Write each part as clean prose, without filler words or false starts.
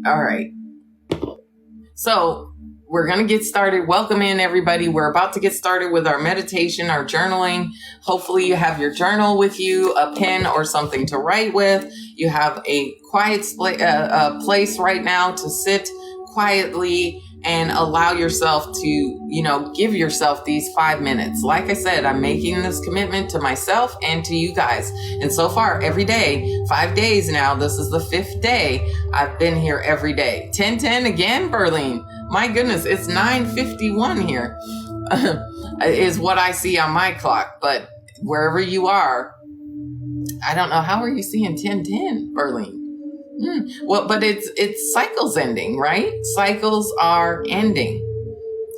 All right. So we're going to get started. Welcome in, everybody. We're about to get started with our meditation, our journaling. Hopefully you have your journal with you, a pen or something to write with. You have a quiet place right now to sit quietly and allow yourself to, give yourself these 5 minutes. Like I said, I'm making this commitment to myself and to you guys. And so far, every day, 5 days now, this is the 5th day, I've been here every day. 10:10 again, Berlin. My goodness, it's 9:51 here, is what I see on my clock. But wherever you are, I don't know, how are you seeing 10:10, Berlin? Well, but it's cycles ending, right? Cycles are ending.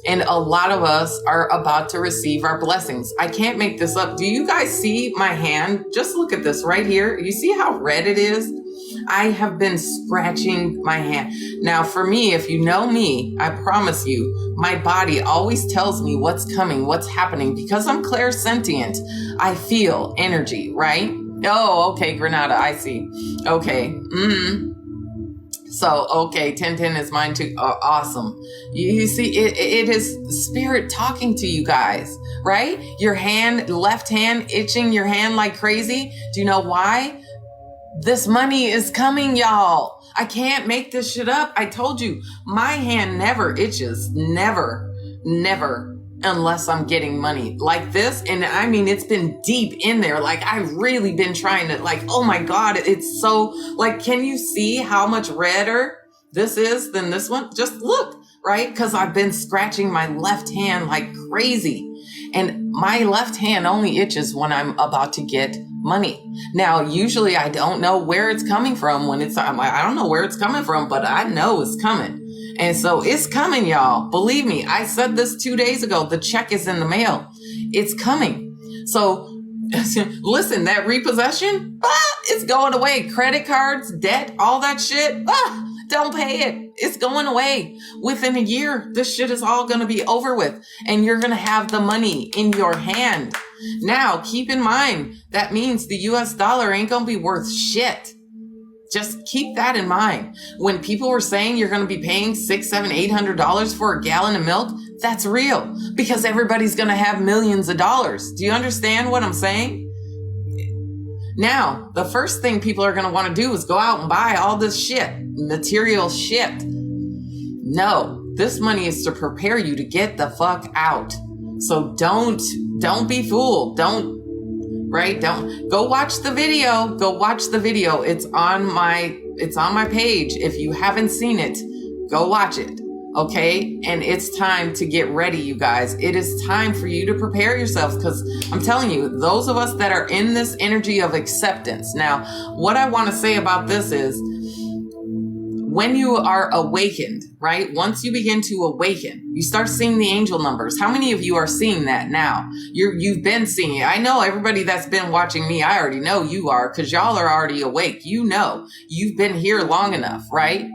And a lot of us are about to receive our blessings. I can't make this up. Do you guys see my hand? Just look at this right here. You see how red it is? I have been scratching my hand. Now, for me, if you know me, I promise you, my body always tells me what's coming, what's happening. Because I'm clairsentient, I feel energy, right? Oh, okay, Granada, I see. Okay. So, okay, 10:10 is mine too. Awesome. You see, it is spirit talking to you guys, right? Your hand, left hand, itching your hand like crazy. Do you know why? This money is coming, y'all. I can't make this shit up. I told you, my hand never itches. Never, unless I'm getting money like this. And I mean, it's been deep in there. Like, I've really been trying to, like, oh my God, it's so, like, can you see how much redder this is than this one? Just look, right? Because I've been scratching my left hand like crazy. And my left hand only itches when I'm about to get money. Now, usually I don't know where it's coming from when I don't know where it's coming from, but I know it's coming. And so it's coming, y'all. Believe me, I said this 2 days ago. The check is in the mail. It's coming. So listen, that repossession, it's going away. Credit cards, debt, all that shit, don't pay it. It's going away. Within a year, this shit is all going to be over with. And you're going to have the money in your hand. Now, keep in mind, that means the US dollar ain't going to be worth shit. Just keep that in mind. When people were saying you're going to be paying $600, $700, $800 for a gallon of milk, that's real, because everybody's going to have millions of dollars. Do you understand what I'm saying? Now, the first thing people are going to want to do is go out and buy all this shit, material shit. No, this money is to prepare you to get the fuck out. So don't be fooled. Don't go watch the video. It's on my page. If you haven't seen it, go watch it. Okay. And it's time to get ready, you guys. It is time for you to prepare yourselves, because I'm telling you, those of us that are in this energy of acceptance. Now, what I want to say about this is, when you are awakened, right? Once you begin to awaken, you start seeing the angel numbers. How many of you are seeing that now? You've been seeing it. I know everybody that's been watching me, I already know you are, because y'all are already awake. You know, you've been here long enough, right?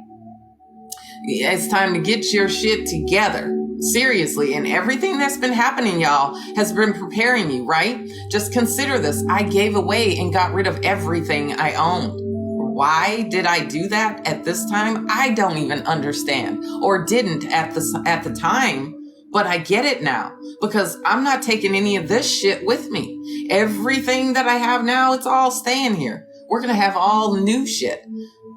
It's time to get your shit together. Seriously. And everything that's been happening, y'all, has been preparing you, right? Just consider this. I gave away and got rid of everything I owned. Why did I do that at this time? I don't even understand, or didn't at the time, but I get it now, because I'm not taking any of this shit with me. Everything that I have now, it's all staying here. We're going to have all new shit,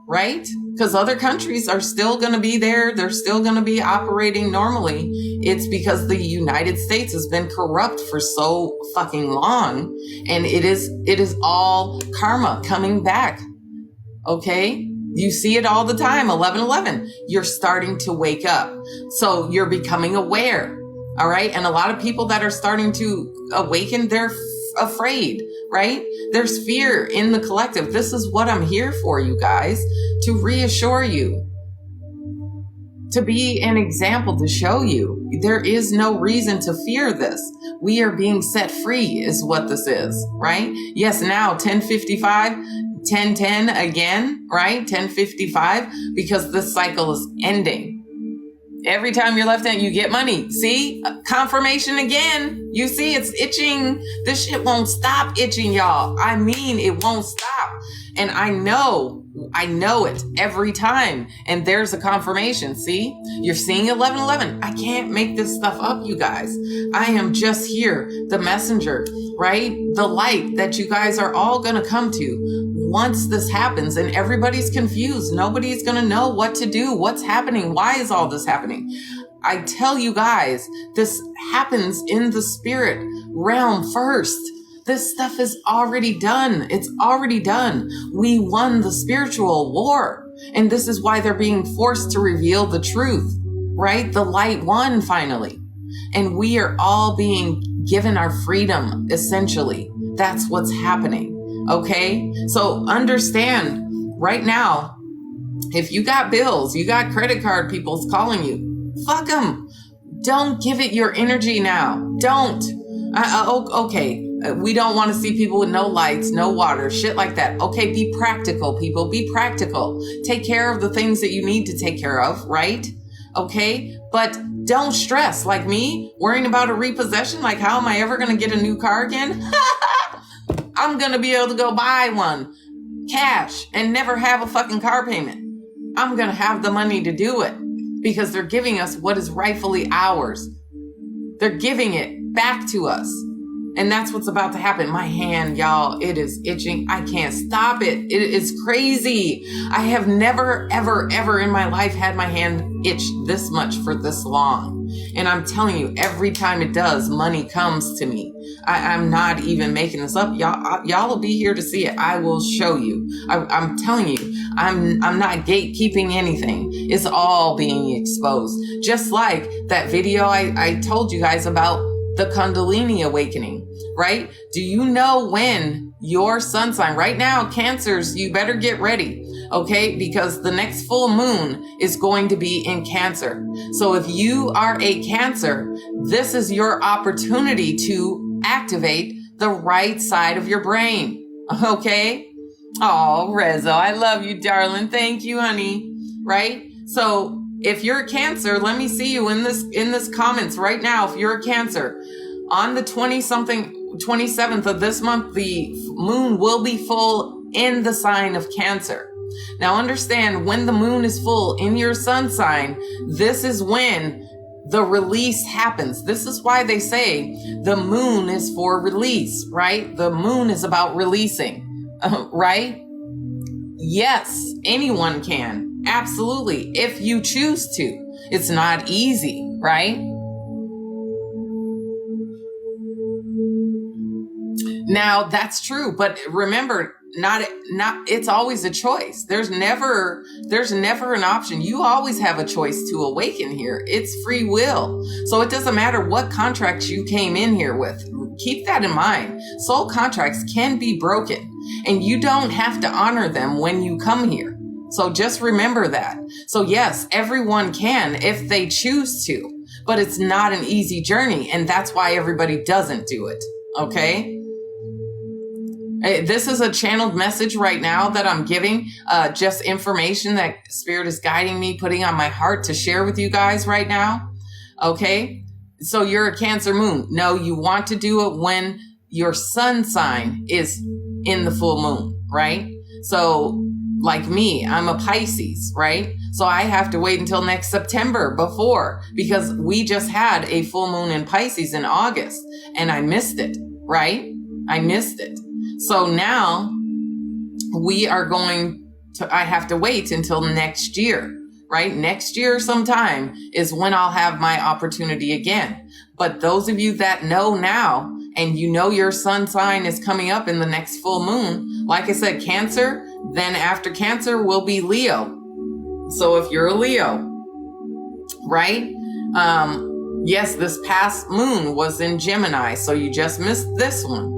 right? Because other countries are still going to be there. They're still going to be operating normally. It's because the United States has been corrupt for so fucking long. And it is all karma coming back. Okay? You see it all the time. 11/11. You're starting to wake up. So you're becoming aware. All right? And a lot of people that are starting to awaken, they're afraid, right? There's fear in the collective. This is what I'm here for, you guys, to reassure you, to be an example, to show you there is no reason to fear this. We are being set free is what this is, right? Yes, now 10:55, 10:10 again, right? 10:55, because this cycle is ending. Every time you're left in, you get money. See? Confirmation again. You see, it's itching. This shit won't stop itching, y'all. I mean, it won't stop. And I know it every time. And there's a confirmation. See, you're seeing 1111. I can't make this stuff up, you guys. I am just here, the messenger, right? The light that you guys are all going to come to once this happens, and everybody's confused. Nobody's going to know what to do. What's happening? Why is all this happening? I tell you guys, this happens in the spirit realm first. This stuff is already done. It's already done. We won the spiritual war. And this is why they're being forced to reveal the truth, right? The light won finally. And we are all being given our freedom, essentially. That's what's happening. Okay? So understand right now, if you got bills, you got credit card people calling you, fuck them. Don't give it your energy now. Don't. Okay. We don't want to see people with no lights, no water, shit like that. Okay, be practical, people. Be practical. Take care of the things that you need to take care of, right? Okay? But don't stress like me, worrying about a repossession. Like, how am I ever going to get a new car again? I'm going to be able to go buy one cash and never have a fucking car payment. I'm going to have the money to do it because they're giving us what is rightfully ours. They're giving it back to us. And that's what's about to happen. My hand, y'all, it is itching. I can't stop it. It is crazy. I have never, ever, ever in my life had my hand itch this much for this long. And I'm telling you, every time it does, money comes to me. I'm not even making this up. Y'all will be here to see it. I will show you. I'm telling you, I'm not gatekeeping anything. It's all being exposed. Just like that video I told you guys about the Kundalini awakening, right? Do you know when your sun sign, right now, Cancers, you better get ready, okay? Because the next full moon is going to be in Cancer. So if you are a Cancer, this is your opportunity to activate the right side of your brain, okay? Oh, Rezo, I love you, darling. Thank you, honey, right? So if you're a Cancer, let me see you in this comments right now. If you're a Cancer, on the 27th of this month, the moon will be full in the sign of Cancer. Now understand, when the moon is full in your sun sign, this is when the release happens. This is why they say the moon is for release, right? The moon is about releasing, right? Yes, anyone can. Absolutely, if you choose to. It's not easy, right? Now, that's true, but remember, not it's always a choice. There's never an option. You always have a choice to awaken here. It's free will. So it doesn't matter what contracts you came in here with. Keep that in mind. Soul contracts can be broken, and you don't have to honor them when you come here. So just remember that. So yes, everyone can if they choose to, but it's not an easy journey. And that's why everybody doesn't do it. Okay. This is a channeled message right now that I'm giving, just information that Spirit is guiding me, putting on my heart to share with you guys right now. Okay. So you're a Cancer moon. No, you want to do it when your sun sign is in the full moon, right? So like me, I'm a Pisces, right? So I have to wait until next September because we just had a full moon in Pisces in August and I missed it, right? I missed it. So now I have to wait until next year, right? Next year sometime is when I'll have my opportunity again. But those of you that know now, and you know your sun sign is coming up in the next full moon, like I said, Cancer, then after Cancer will be Leo. So if you're a Leo, right? Yes, this past moon was in Gemini, so you just missed this one.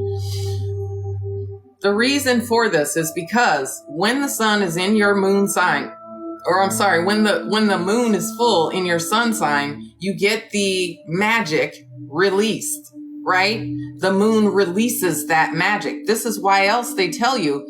The reason for this is because when the sun is in your moon sign, when the moon is full in your sun sign, you get the magic released, right? The moon releases that magic. This is why else they tell you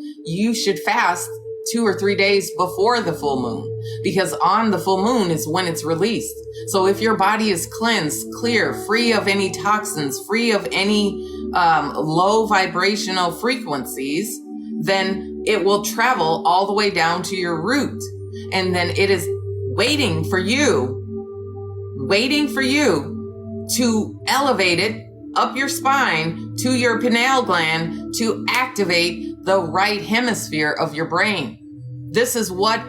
should fast 2 or 3 days before the full moon, because on the full moon is when it's released. So if your body is cleansed, clear, free of any toxins, free of any low vibrational frequencies, then it will travel all the way down to your root. And then it is waiting for you to elevate it up your spine to your pineal gland to activate the right hemisphere of your brain. This is what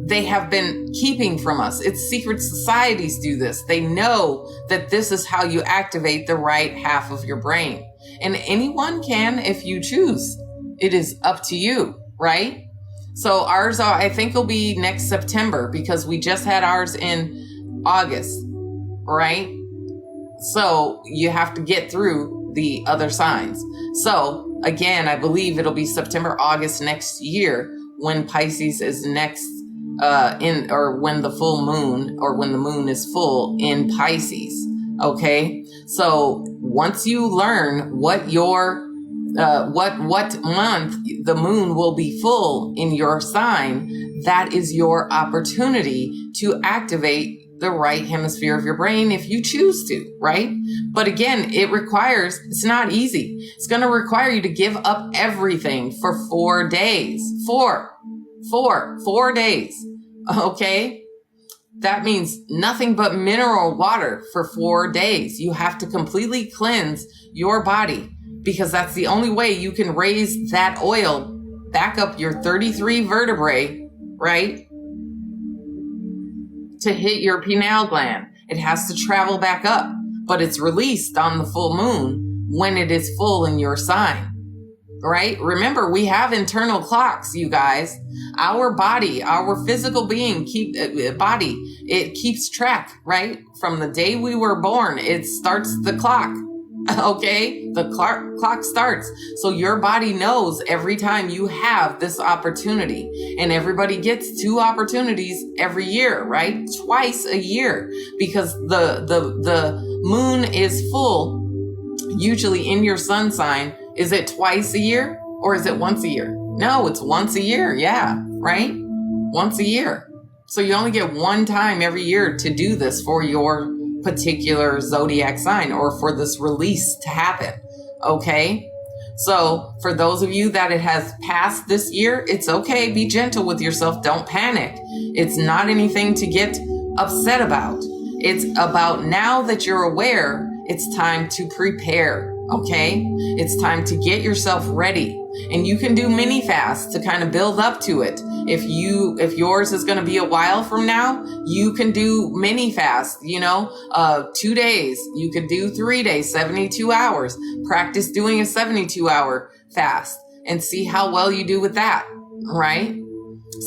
they have been keeping from us. It's secret societies do this. They know that this is how you activate the right half of your brain. And anyone can if you choose. It is up to you, right? So ours, I think, will be next September because we just had ours in August, right? So you have to get through the other signs. So again, I believe it'll be September, August next year when Pisces is next when the full moon or when the moon is full in Pisces. Okay. So once you learn what your, what month the moon will be full in your sign, that is your opportunity to activate the right hemisphere of your brain if you choose to, right? But again, it's not easy. It's going to require you to give up everything for 4 days. 4 days. Okay. That means nothing but mineral water for 4 days. You have to completely cleanse your body because that's the only way you can raise that oil back up your 33 vertebrae, right? To hit your pineal gland. It has to travel back up, but it's released on the full moon when it is full in your sign, right? Remember, we have internal clocks, you guys. Our body, our physical being, it keeps track, right? From the day we were born, it starts the clock. Okay, the clock starts. So your body knows every time you have this opportunity, and everybody gets 2 opportunities every year, right? Twice a year, because the moon is full usually in your sun sign. Is it twice a year or is it once a year? No, it's once a year. Yeah, right? Once a year. So you only get 1 time every year to do this for your particular zodiac sign or for this release to happen. Okay. So for those of you that it has passed this year, it's okay. Be gentle with yourself. Don't panic. It's not anything to get upset about. It's about now that you're aware, it's time to prepare. Okay. It's time to get yourself ready, and you can do mini fasts to kind of build up to it. If yours is going to be a while from now, you can do mini fasts, 2 days. You could do 3 days, 72 hours. Practice doing a 72-hour fast and see how well you do with that, right?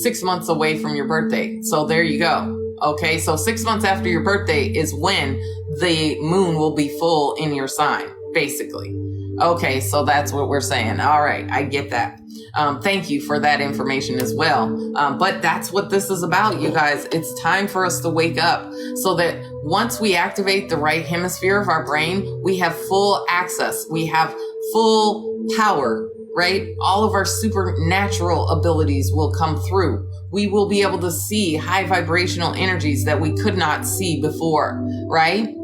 6 months away from your birthday. So there you go. Okay. So 6 months after your birthday is when the moon will be full in your sign, basically. Okay. So that's what we're saying. All right. I get that. Thank you for that information as well. But that's what this is about, you guys. It's time for us to wake up so that once we activate the right hemisphere of our brain, we have full access. We have full power, right? All of our supernatural abilities will come through. We will be able to see high vibrational energies that we could not see before, right?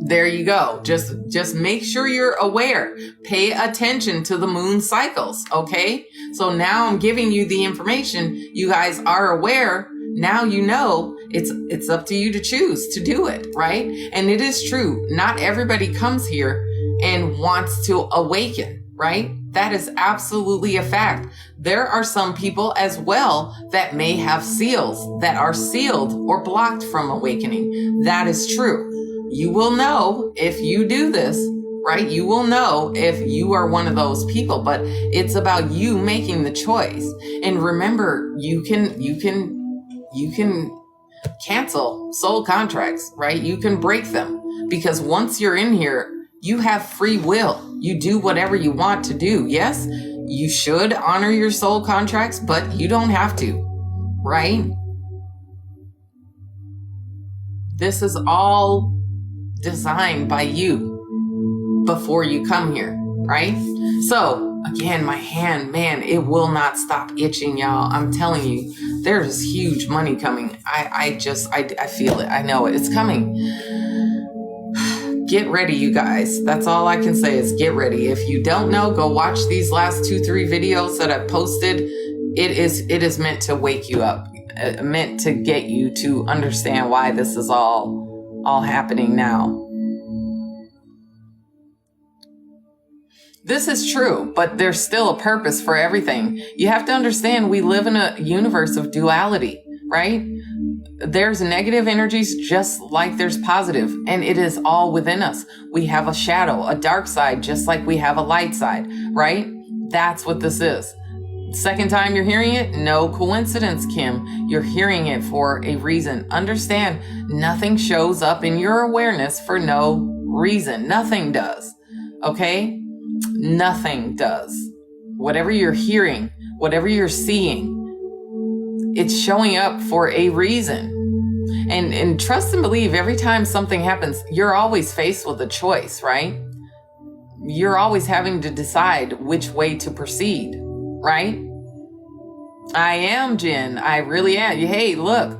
There you go. Just make sure you're aware. Pay attention to the moon cycles. Okay. So now I'm giving you the information. You guys are aware. Now you know it's up to you to choose to do it. Right. And it is true. Not everybody comes here and wants to awaken. Right. That is absolutely a fact. There are some people as well that may have seals that are sealed or blocked from awakening. That is true. You will know if you do this, right? You will know if you are one of those people, but it's about you making the choice. And remember, you can cancel soul contracts, right? You can break them because once you're in here, you have free will. You do whatever you want to do. Yes, you should honor your soul contracts, but you don't have to, right? This is all designed by you before you come here, right? So again, my hand, man, it will not stop itching, y'all. I'm telling you, there's huge money coming. I feel it. I know it. It's coming. get ready, you guys. That's all I can say is get ready. If you don't know, go watch these last 2-3 videos that I've posted. It is meant to wake you up, meant to get you to understand why this is all happening now. This is true, but there's still a purpose for everything. You have to understand we live in a universe of duality, right? There's negative energies just like there's positive, and it is all within us. We have a shadow, a dark side, just like we have a light side, right? That's what this is. Second time you're hearing it, no coincidence, Kim. You're hearing it for a reason. Understand, nothing shows up in your awareness for no reason. Nothing does, okay? Nothing does. Whatever you're hearing, whatever you're seeing, it's showing up for a reason. And trust and believe, every time something happens, you're always faced with a choice, right? You're always having to decide which way to proceed, right? I am, Jen. I really am. Hey, look,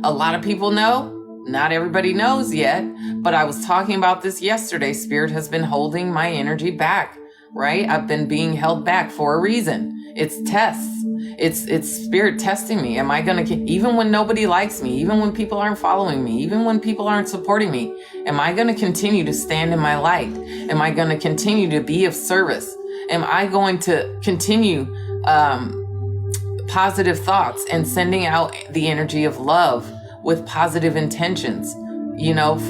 a lot of people know. Not everybody knows yet, but I was talking about this yesterday. Spirit has been holding my energy back, right? I've been being held back for a reason. It's tests. It's Spirit testing me. Am I going to, even when nobody likes me, even when people aren't following me, even when people aren't supporting me, am I going to continue to stand in my light? Am I going to continue to be of service? Am I going to continue positive thoughts and sending out the energy of love with positive intentions,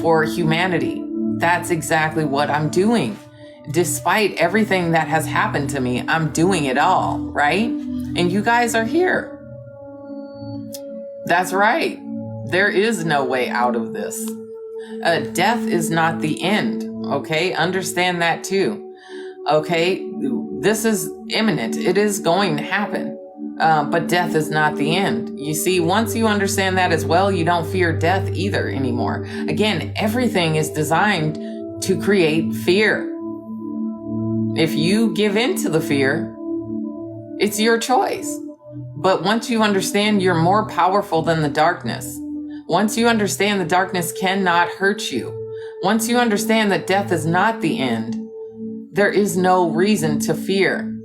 for humanity? That's exactly what I'm doing. Despite everything that has happened to me, I'm doing it all, right? And you guys are here. That's right. There is no way out of this. Death is not the end, okay? Understand that too, okay? This is imminent. It is going to happen. But death is not the end. You see, once you understand that as well, you don't fear death either anymore. Again, everything is designed to create fear. If you give in to the fear, it's your choice. But once you understand you're more powerful than the darkness, once you understand the darkness cannot hurt you, once you understand that death is not the end, there is no reason to fear.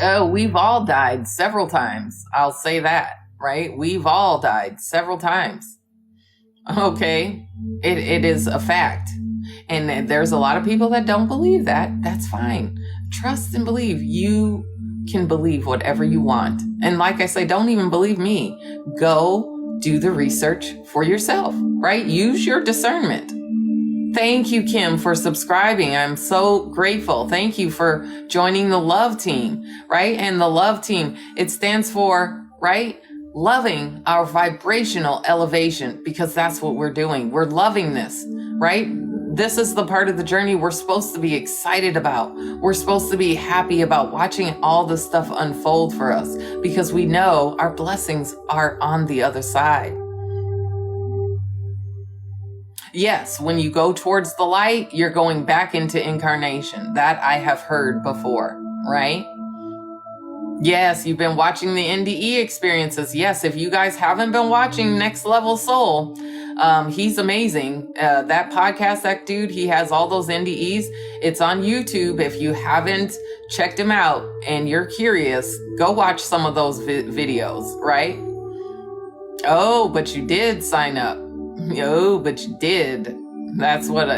Oh, we've all died several times. I'll say that, right? We've all died several times. Okay, it is a fact. And there's a lot of people that don't believe that. That's fine. Trust and believe. You can believe whatever you want. And like I say, don't even believe me. Go do the research for yourself, right? Use your discernment. Thank you, Kim, for subscribing. I'm so grateful. Thank you for joining the love team, right? And the love team, it stands for, right? Loving our vibrational elevation, because that's what we're doing. We're loving this, right? This is the part of the journey we're supposed to be excited about. We're supposed to be happy about watching all this stuff unfold for us, because we know our blessings are on the other side. Yes, when you go towards the light, you're going back into incarnation. That I have heard before, right? Yes, you've been watching the NDE experiences. Yes, if you guys haven't been watching Next Level Soul, he's amazing. That podcast, that dude, he has all those NDEs. It's on YouTube. If you haven't checked him out and you're curious, go watch some of those videos, right? Oh, but you did sign up. Oh, but you did. That's what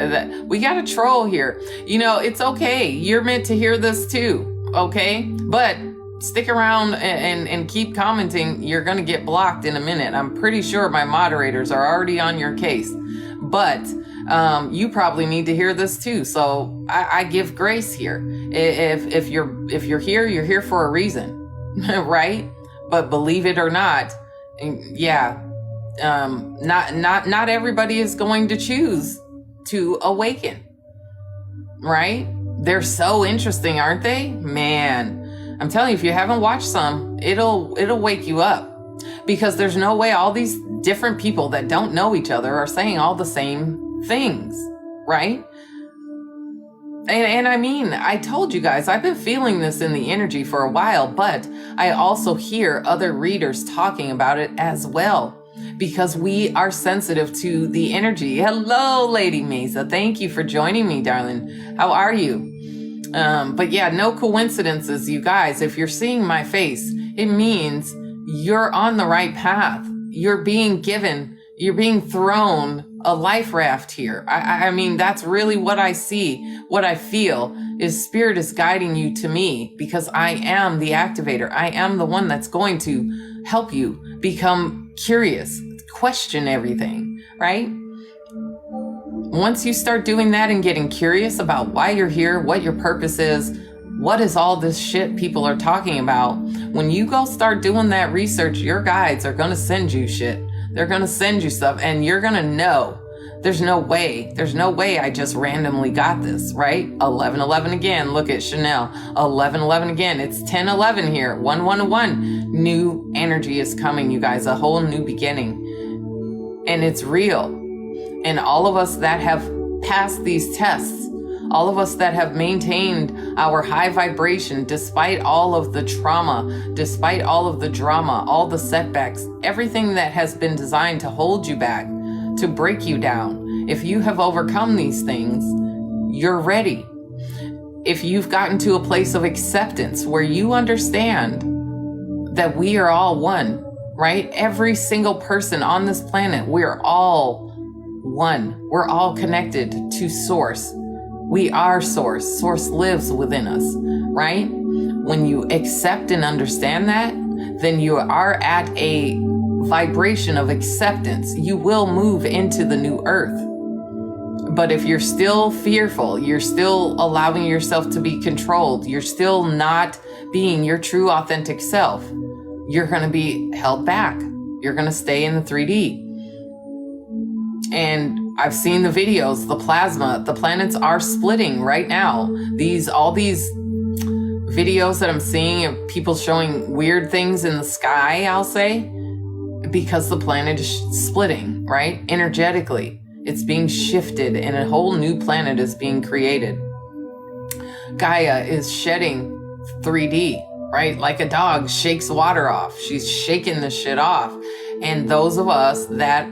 we got a troll here. It's okay. You're meant to hear this too. Okay. But stick around and keep commenting. You're going to get blocked in a minute. I'm pretty sure my moderators are already on your case, but you probably need to hear this too. So I give grace here. If you're here, you're here for a reason, right? But believe it or not, yeah. Not everybody is going to choose to awaken, right? They're so interesting, aren't they? Man, I'm telling you, if you haven't watched some, it'll wake you up, because there's no way all these different people that don't know each other are saying all the same things, right? And I mean, I told you guys, I've been feeling this in the energy for a while, but I also hear other readers talking about it as well. because we are sensitive to the energy. Hello, Lady Mesa. Thank you for joining me, darling. How are you? But yeah, no coincidences, you guys. If you're seeing my face, it means you're on the right path. You're being thrown a life raft here. I mean, that's really what I see. What I feel is Spirit is guiding you to me because I am the activator. I am the one that's going to help you become curious, question everything, right? Once you start doing that and getting curious about why you're here, what your purpose is, what is all this shit people are talking about, when you go start doing that research, your guides are going to send you shit. They're going to send you stuff and you're going to know there's no way I just randomly got this, right? 1111 again. Look at Chanel. 1111 again. It's 1011 here. 111. New energy is coming, you guys. A whole new beginning. And it's real. And all of us that have passed these tests, all of us that have maintained our high vibration despite all of the trauma, despite all of the drama, all the setbacks, everything that has been designed to hold you back, to break you down. If you have overcome these things, you're ready. If you've gotten to a place of acceptance where you understand that we are all one, right? Every single person on this planet, we're all one. We're all connected to Source. We are Source. Source lives within us, right? When you accept and understand that, then you are at a vibration of acceptance. You will move into the new earth. But if you're still fearful, you're still allowing yourself to be controlled, you're still not being your true authentic self, you're going to be held back. You're going to stay in the 3D. And I've seen the videos, the plasma, the planets are splitting right now. All these videos that I'm seeing of people showing weird things in the sky, I'll say, because the planet is splitting, right? Energetically, it's being shifted and a whole new planet is being created. Gaia is shedding 3D, right? Like a dog shakes water off. She's shaking the shit off. And those of us that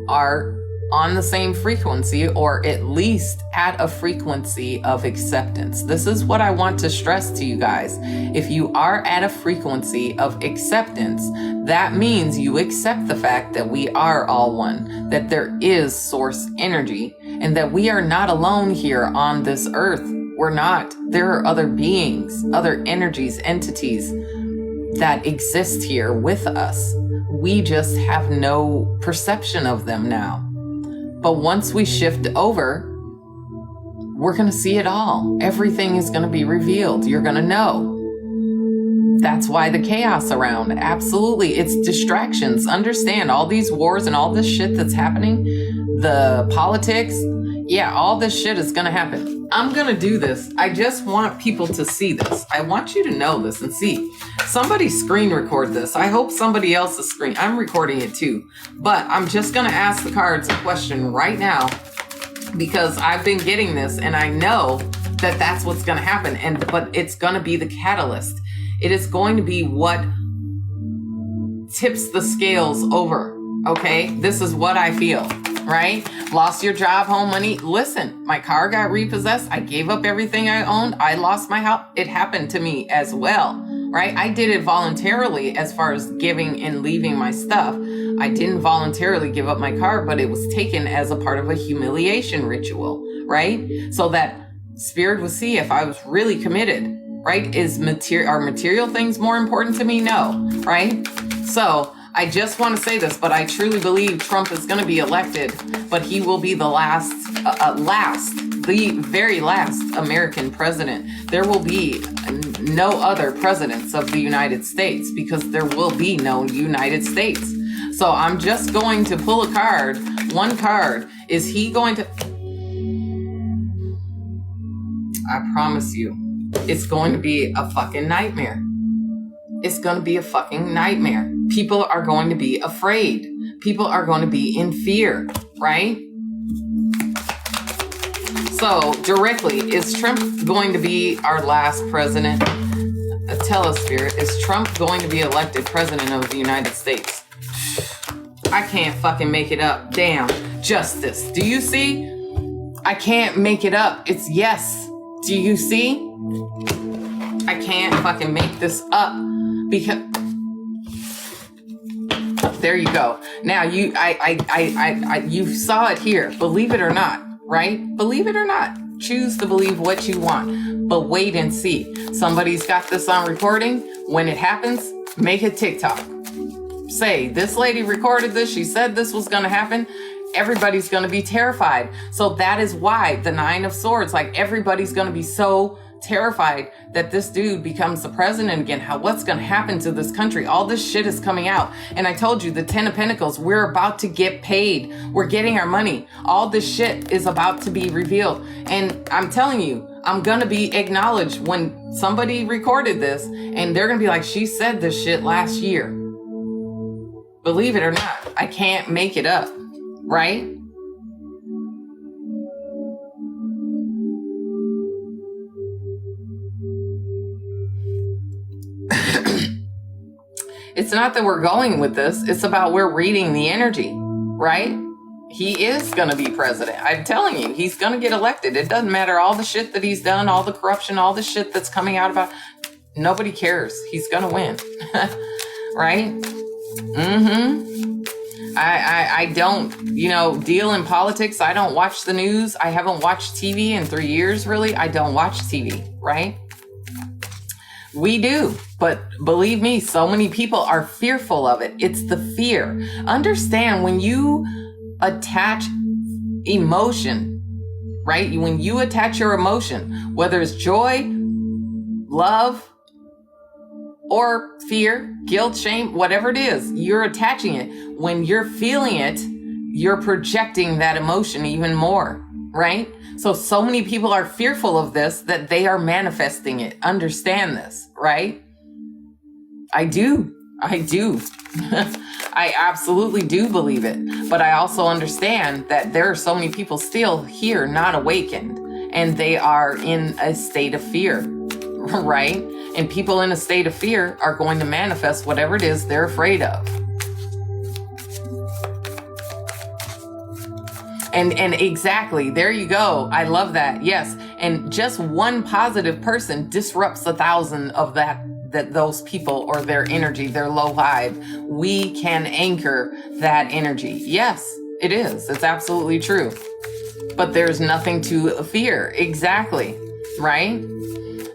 are on the same frequency, or at least at a frequency of acceptance. This is what I want to stress to you guys. If you are at a frequency of acceptance, that means you accept the fact that we are all one, that there is Source energy, and that we are not alone here on this earth. We're not. There are other beings, other energies, entities that exist here with us. We just have no perception of them now. But once we shift over, we're going to see it all. Everything is going to be revealed. You're going to know. That's why the chaos around. Absolutely. It's distractions. Understand all these wars and all this shit that's happening, the politics. Yeah, all this shit is going to happen. I'm going to do this. I just want people to see this. I want you to know this and see. Somebody screen record this. I hope somebody else is I'm recording it too. But I'm just going to ask the cards a question right now because I've been getting this and I know that that's what's going to happen. But it's going to be the catalyst. It is going to be what tips the scales over. Okay? This is what I feel. Right? Lost your job, home, money. Listen, my car got repossessed. I gave up everything I owned. I lost my house. It happened to me as well, right? I did it voluntarily as far as giving and leaving my stuff. I didn't voluntarily give up my car, but it was taken as a part of a humiliation ritual, right? So that Spirit would see if I was really committed, right? Are material things more important to me? No, right? So I just want to say this, but I truly believe Trump is going to be elected, but he will be the the very last American president. There will be no other presidents of the United States because there will be no United States. So I'm just going to pull a card. One card. Is he going to... I promise you, it's going to be a fucking nightmare. It's going to be a fucking nightmare. People are going to be afraid. People are going to be in fear, right? So, directly, is Trump going to be our last president? Tell us, Spirit, is Trump going to be elected president of the United States? I can't fucking make it up. Damn. Justice. Do you see? I can't make it up. It's yes. Do you see? I can't fucking make this up because there you go. Now you saw it here. Believe it or not, right? Believe it or not. Choose to believe what you want, but wait and see. Somebody's got this on recording. When it happens, make a TikTok. Say, this lady recorded this. She said this was going to happen. Everybody's going to be terrified. So that is why the Nine of Swords, like everybody's going to be so terrified that this dude becomes the president again. What's going to happen to this country? All this shit is coming out. And I told you, the 10 of Pentacles, we're about to get paid. We're getting our money. All this shit is about to be revealed. And I'm telling you, I'm going to be acknowledged when somebody recorded this and they're going to be like, she said this shit last year. Believe it or not, I can't make it up, right? It's not that we're going with this. It's about we're reading the energy, right? He is going to be president. I'm telling you, he's going to get elected. It doesn't matter all the shit that he's done, all the corruption, all the shit that's coming out about. Nobody cares. He's going to win, right? I don't, deal in politics. I don't watch the news. I haven't watched TV in 3 years, really. I don't watch TV, right? We do, but believe me, so many people are fearful of it. It's the fear. Understand, when you attach emotion, right? When you attach your emotion, whether it's joy, love, or fear, guilt, shame, whatever it is, you're attaching it. When you're feeling it, you're projecting that emotion even more, right? So many people are fearful of this that they are manifesting it. Understand this, right? I do. I absolutely do believe it. But I also understand that there are so many people still here not awakened, and they are in a state of fear, right? And people in a state of fear are going to manifest whatever it is they're afraid of. And exactly, there you go. I love that. Yes. And just one positive person disrupts 1,000 of those people or their energy, their low vibe. We can anchor that energy. Yes, it is. It's absolutely true. But there's nothing to fear. Exactly. Right?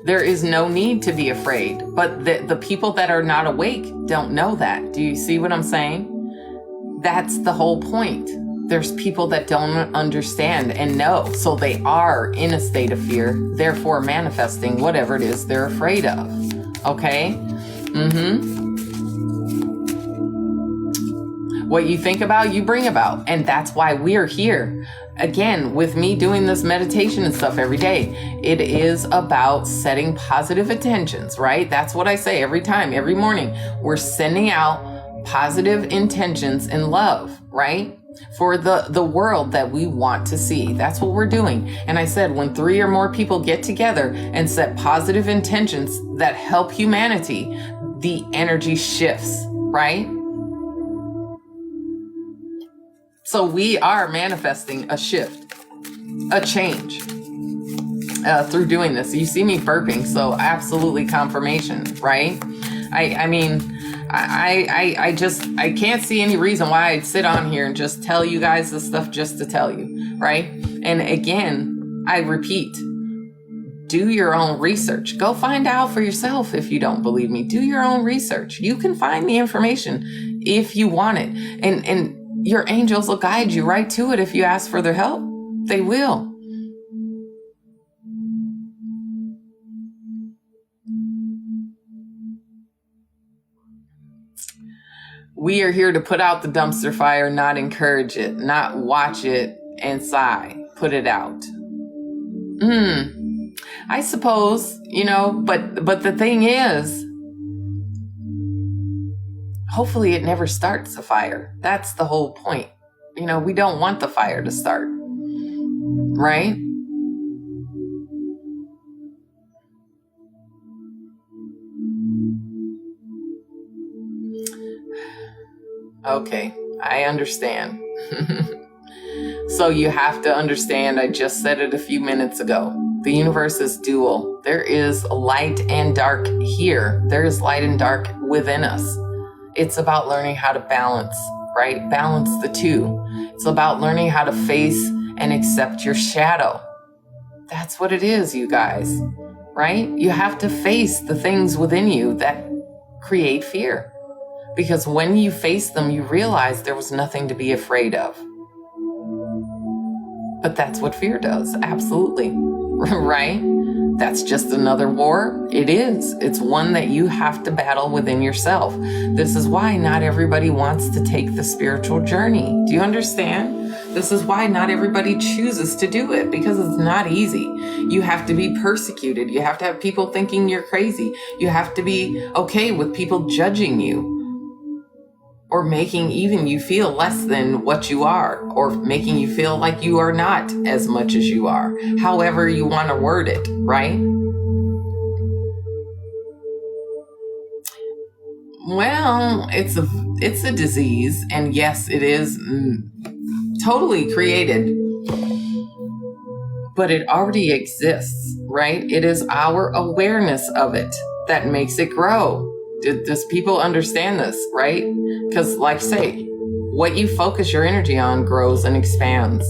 There is no need to be afraid. But the people that are not awake don't know that. Do you see what I'm saying? That's the whole point. There's people that don't understand and know, so they are in a state of fear, therefore manifesting whatever it is they're afraid of. Okay? What you think about, you bring about. And that's why we're here. Again, with me doing this meditation and stuff every day, it is about setting positive intentions, right? That's what I say every time, every morning. We're sending out positive intentions and love, right? For the world that we want to see. That's what we're doing. And I said, when 3 or more people get together and set positive intentions that help humanity, the energy shifts, right? So we are manifesting a shift, a change through doing this. You see me burping, so absolutely confirmation, right? I can't see any reason why I'd sit on here and just tell you guys this stuff just to tell you, right? And again, I repeat, do your own research. Go find out for yourself if you don't believe me. Do your own research. You can find the information if you want it. And your angels will guide you right to it if you ask for their help. They will. We are here to put out the dumpster fire, not encourage it, not watch it and sigh. Put it out. I suppose, but the thing is, hopefully it never starts a fire. That's the whole point. We don't want the fire to start, right? Okay. I understand. So you have to understand, I just said it a few minutes ago. The universe is dual. There is light and dark here. There is light and dark within us. It's about learning how to balance, right? Balance the two. It's about learning how to face and accept your shadow. That's what it is, you guys, right? You have to face the things within you that create fear. Because when you face them, you realize there was nothing to be afraid of. But that's what fear does, absolutely, right? That's just another war. It is. It's one that you have to battle within yourself. This is why not everybody wants to take the spiritual journey. Do you understand? This is why not everybody chooses to do it, because it's not easy. You have to be persecuted. You have to have people thinking you're crazy. You have to be okay with people judging you, or making even you feel less than what you are, or making you feel like you are not as much as you are. However you want to word it, right? Well, it's a disease, and yes, it is totally created, but it already exists, right? It is our awareness of it that makes it grow. Does people understand this, right? Because like say, what you focus your energy on grows and expands.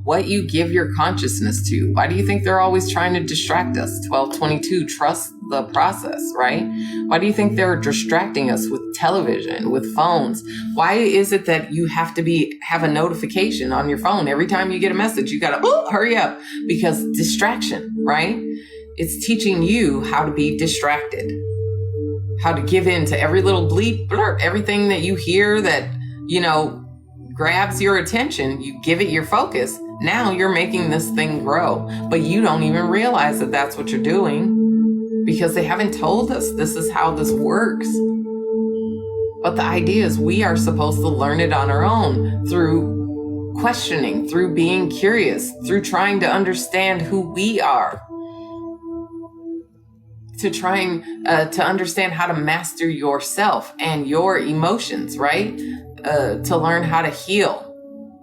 What you give your consciousness to. Why do you think they're always trying to distract us? 1222, trust the process, right? Why do you think they're distracting us with television, with phones? Why is it that you have to have a notification on your phone every time you get a message? You gotta hurry up, because distraction, right? It's teaching you how to be distracted, how to give in to every little bleep, blurp, everything that you hear that, grabs your attention. You give it your focus. Now you're making this thing grow, but you don't even realize that that's what you're doing, because they haven't told us this is how this works. But the idea is we are supposed to learn it on our own through questioning, through being curious, through trying to understand who we are, to trying to understand how to master yourself and your emotions, right? To learn how to heal,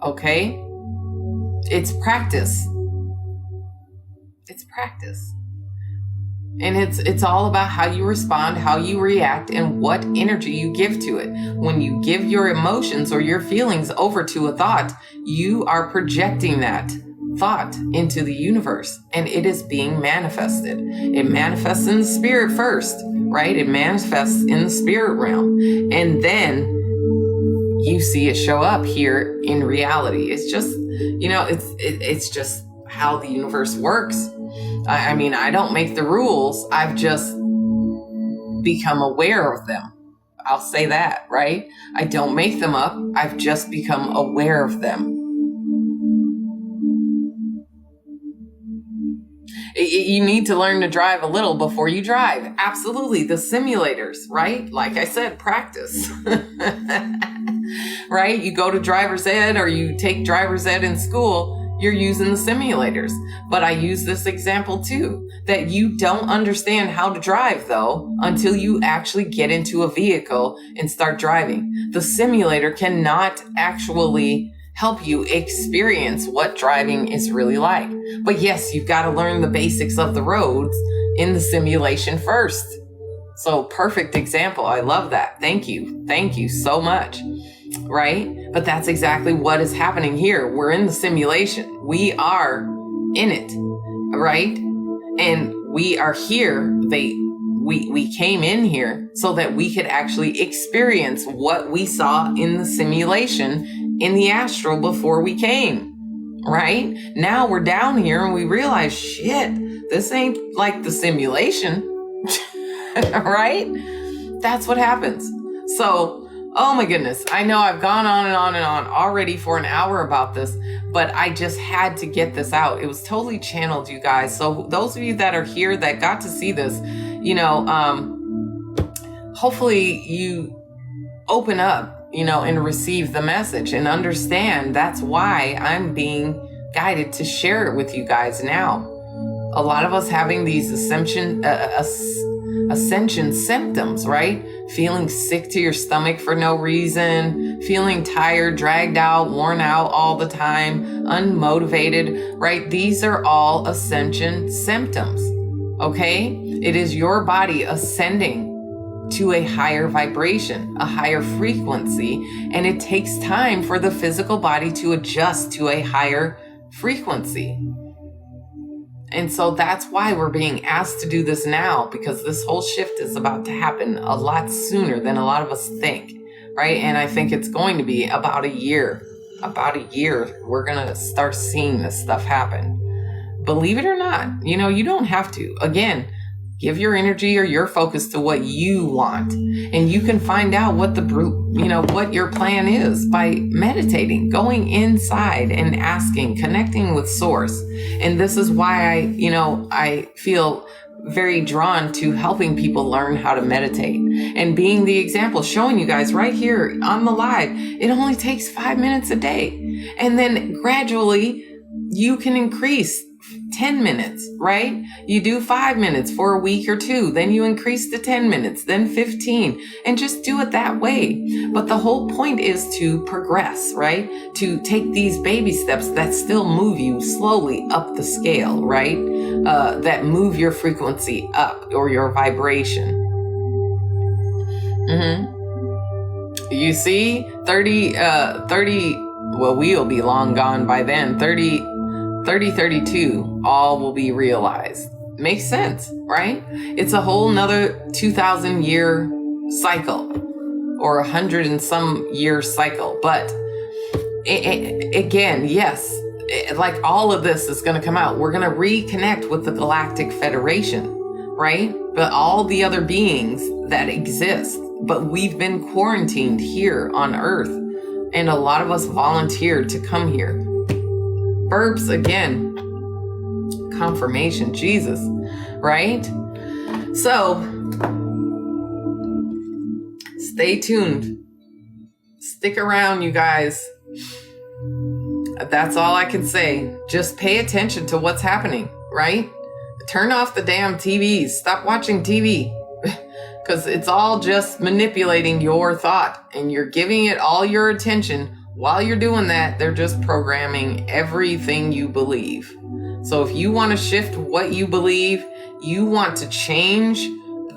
okay? It's practice. It's practice. And it's all about how you respond, how you react, and what energy you give to it. When you give your emotions or your feelings over to a thought, you are projecting that thought into the universe, and it is being manifested. It manifests in the spirit first, right? It manifests in the spirit realm, and then you see it show up here in reality. It's just, it's just how the universe works. I mean, I don't make the rules. I've just become aware of them. I'll say that, right? I don't make them up. I've just become aware of them. You need to learn to drive a little before you drive. Absolutely. The simulators, right? Like I said, practice. Right? You go to driver's ed or you take driver's ed in school, you're using the simulators. But I use this example too, that you don't understand how to drive though until you actually get into a vehicle and start driving. The simulator cannot actually help you experience what driving is really like. But yes, you've got to learn the basics of the roads in the simulation first. So perfect example. I love that. Thank you. Thank you so much. Right? But that's exactly what is happening here. We're in the simulation. We are in it. Right? And we are here. We came in here so that we could actually experience what we saw in the simulation in the astral before we came, right? Now we're down here and we realize, shit, this ain't like the simulation, right? That's what happens. So, oh my goodness, I know I've gone on and on and on already for an hour about this, but I just had to get this out. It was totally channeled, you guys. So those of you that are here that got to see this, hopefully you open up, and receive the message and understand that's why I'm being guided to share it with you guys now. A lot of us having these ascension symptoms, right? feeling sick to your stomach for no reason, feeling tired, dragged out, worn out all the time, unmotivated, right? These are all ascension symptoms, okay? It is your body ascending to a higher vibration, a higher frequency, and it takes time for the physical body to adjust to a higher frequency. And so that's why we're being asked to do this now, because this whole shift is about to happen a lot sooner than a lot of us think, right? And I think it's going to be about a year. We're going to start seeing this stuff happen. Believe it or not, you don't have to. Again, give your energy or your focus to what you want. And you can find out what what your plan is by meditating, going inside and asking, connecting with source. And this is why I feel very drawn to helping people learn how to meditate and being the example, showing you guys right here on the live. It only takes 5 minutes a day. And then gradually you can increase 10 minutes, right? You do 5 minutes for a week or two, then you increase to 10 minutes, then 15, and just do it that way. But the whole point is to progress, right? To take these baby steps that still move you slowly up the scale, right? That move your frequency up or your vibration. You see, 30, well, we'll be long gone by then. 3032, all will be realized. Makes sense, right? It's a whole nother 2,000 year cycle or 100 and some year cycle. But again, yes, like all of this is going to come out. We're going to reconnect with the Galactic Federation, right? But all the other beings that exist, but we've been quarantined here on Earth. And a lot of us volunteered to come here. Burps again, confirmation, Jesus, right? So stay tuned, stick around, you guys. That's all I can say. Just pay attention to what's happening, right? Turn off the damn TVs, stop watching TV, because it's all just manipulating your thought, and you're giving it all your attention. While you're doing that, they're just programming everything you believe. So if you want to shift what you believe, you want to change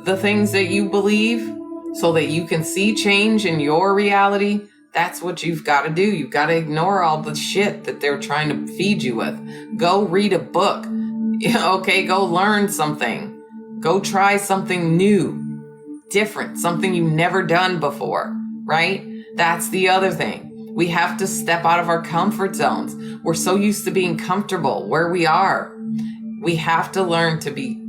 the things that you believe so that you can see change in your reality, that's what you've got to do. You've got to ignore all the shit that they're trying to feed you with. Go read a book. Okay, go learn something. Go try something new, different, something you've never done before, right? That's the other thing. We have to step out of our comfort zones. We're so used to being comfortable where we are. We have to learn to be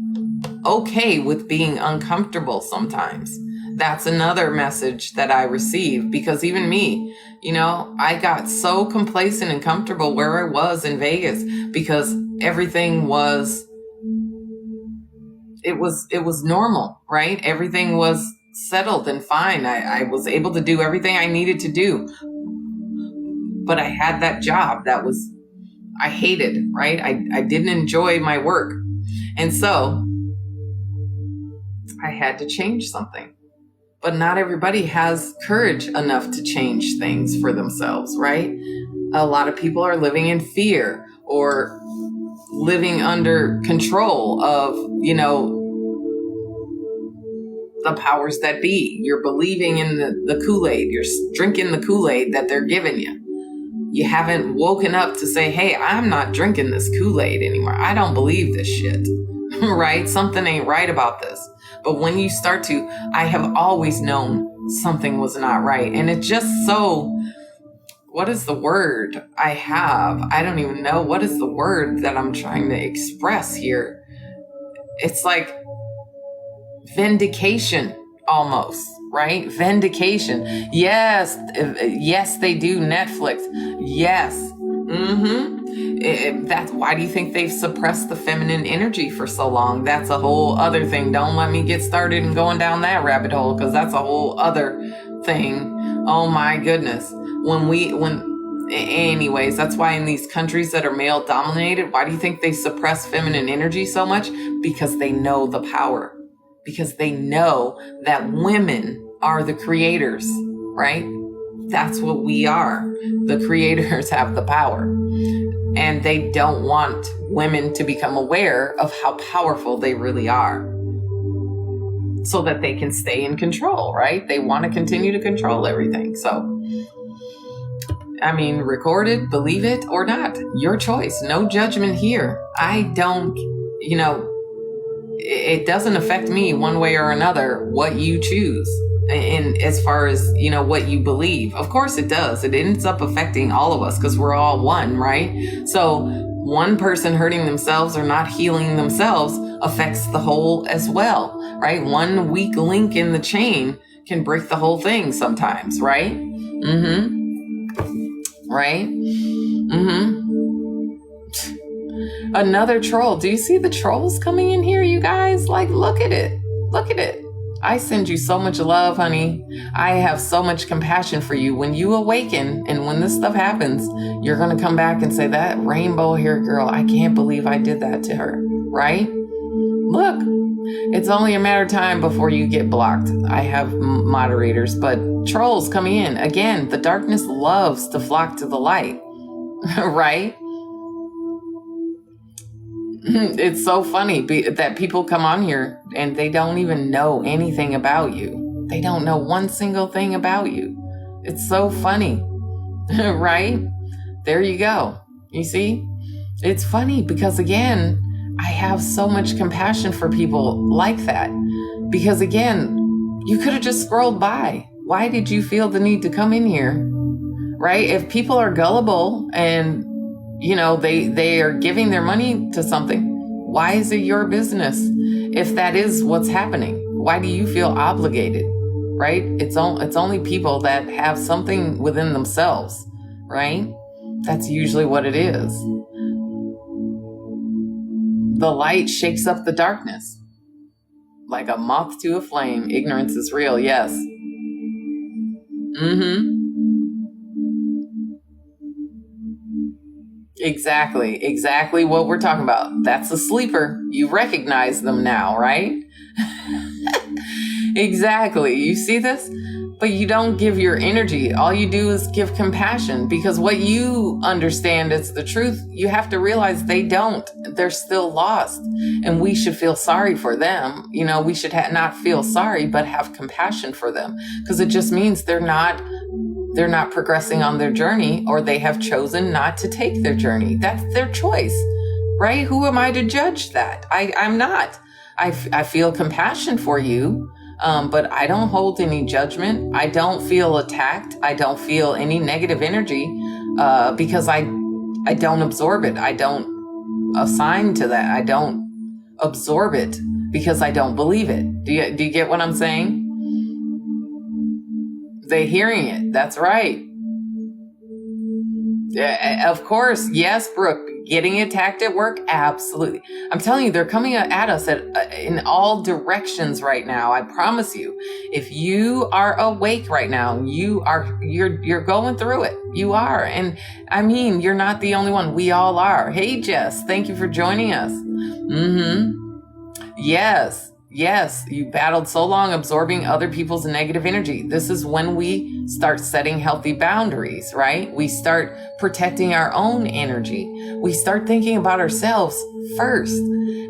okay with being uncomfortable sometimes. That's another message that I received, because even me, I got so complacent and comfortable where I was in Vegas because everything was, it was normal, right? Everything was settled and fine. I was able to do everything I needed to do. But I had that job I hated, right? I didn't enjoy my work. And so I had to change something. But not everybody has courage enough to change things for themselves, right? A lot of people are living in fear or living under control of, the powers that be. You're believing in the Kool-Aid. You're drinking the Kool-Aid that they're giving you. You haven't woken up to say, hey, I'm not drinking this Kool-Aid anymore. I don't believe this shit, right? Something ain't right about this. But when you start to, I have always known something was not right. And it's just so, what is the word I have? I don't even know. What is the word that I'm trying to express here? It's like vindication almost. Right? Vindication. Yes, they do. Netflix. Yes. That's why do you think they've suppressed the feminine energy for so long? That's a whole other thing. Don't let me get started and going down that rabbit hole, because that's a whole other thing. Oh my goodness. Anyways, that's why in these countries that are male dominated, why do you think they suppress feminine energy so much? Because they know the power. Because they know that women are the creators, right? That's what we are. The creators have the power. And they don't want women to become aware of how powerful they really are so that they can stay in control, right? They want to continue to control everything. So, I mean, record it, believe it or not, your choice. No judgment here. I don't, it doesn't affect me one way or another what you choose. And as far as, what you believe, of course it does. It ends up affecting all of us because we're all one, right? So one person hurting themselves or not healing themselves affects the whole as well, right? One weak link in the chain can break the whole thing sometimes, right? Right? Another troll. Do you see the trolls coming in here, you guys? Like, look at it. Look at it. I send you so much love, honey. I have so much compassion for you. When you awaken and when this stuff happens, you're going to come back and say, that rainbow hair girl, I can't believe I did that to her, right? Look, it's only a matter of time before you get blocked. I have moderators, but trolls coming in. Again, the darkness loves to flock to the light, right? It's so funny that people come on here and they don't even know anything about you. They don't know one single thing about you. It's so funny, right? There you go. You see? It's funny because, again, I have so much compassion for people like that. Because, again, you could have just scrolled by. Why did you feel the need to come in here? Right? If people are gullible and they are giving their money to something, why is it your business? If that is what's happening, why do you feel obligated, right? It's only people that have something within themselves, right? That's usually what it is. The light shakes up the darkness. Like a moth to a flame, ignorance is real, yes. Exactly what we're talking about. That's a sleeper. You recognize them now, right? Exactly. You see this? But you don't give your energy. All you do is give compassion, because what you understand is the truth. You have to realize they don't. They're still lost. And we should feel sorry for them. We should not feel sorry, but have compassion for them, because it just means they're not progressing on their journey, or they have chosen not to take their journey. That's their choice, right? Who am I to judge that? I'm not. I feel compassion for you, but I don't hold any judgment. I don't feel attacked. I don't feel any negative energy because I don't absorb it. I don't assign to that. I don't absorb it because I don't believe it. Do you get what I'm saying? They're hearing it. That's right. Of course. Yes, Brooke. Getting attacked at work? Absolutely. I'm telling you, they're coming at us in all directions right now. I promise you. If you are awake right now, you're going through it. You are. And I mean, you're not the only one. We all are. Hey, Jess, thank you for joining us. Yes, you battled so long absorbing other people's negative energy. This is when we start setting healthy boundaries, right? We start protecting our own energy. We start thinking about ourselves first.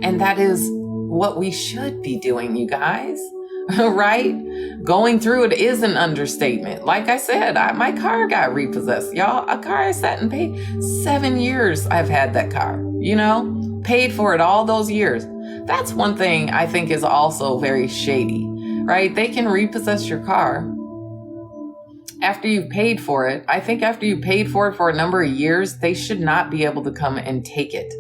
And that is what we should be doing, you guys, right? Going through it is an understatement. Like I said, my car got repossessed. Y'all, a car I sat and paid 7 years. I've had that car, paid for it all those years. That's one thing I think is also very shady, right? They can repossess your car after you've paid for it. I think after you paid for it for a number of years, they should not be able to come and take it.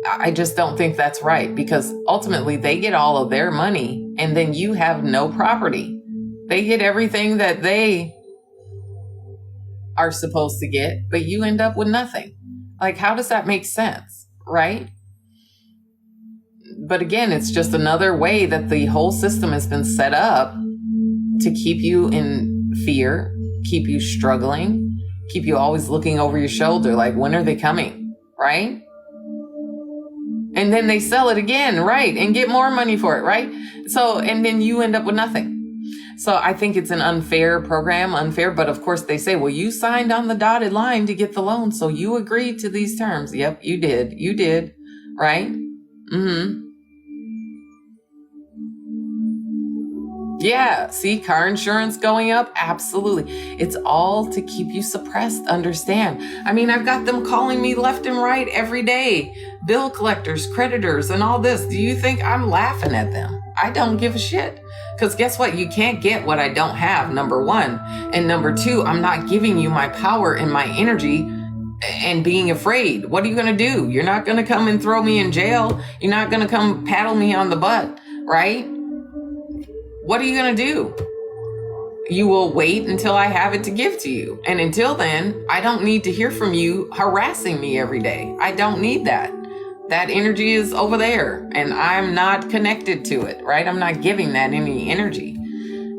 I just don't think that's right, because ultimately they get all of their money and then you have no property. They get everything that they are supposed to get, but you end up with nothing. Like, how does that make sense, right? But again, it's just another way that the whole system has been set up to keep you in fear, keep you struggling, keep you always looking over your shoulder, like, when are they coming, right? And then they sell it again, right? And get more money for it, right? So, and then you end up with nothing. So I think it's an unfair program, but of course they say, well, you signed on the dotted line to get the loan, so you agreed to these terms. Yep, you did, right? Mm-hmm. Yeah, see, car insurance going up? Absolutely. It's all to keep you suppressed, understand? I mean, I've got them calling me left and right every day. Bill collectors, creditors, and all this. Do you think I'm laughing at them? I don't give a shit. Because guess what? You can't get what I don't have, number one. And number two, I'm not giving you my power and my energy and being afraid. What are you going to do? You're not going to come and throw me in jail. You're not going to come paddle me on the butt, right? What are you going to do? You will wait until I have it to give to you. And until then, I don't need to hear from you harassing me every day. I don't need that. That energy is over there and I'm not connected to it, right? I'm not giving that any energy.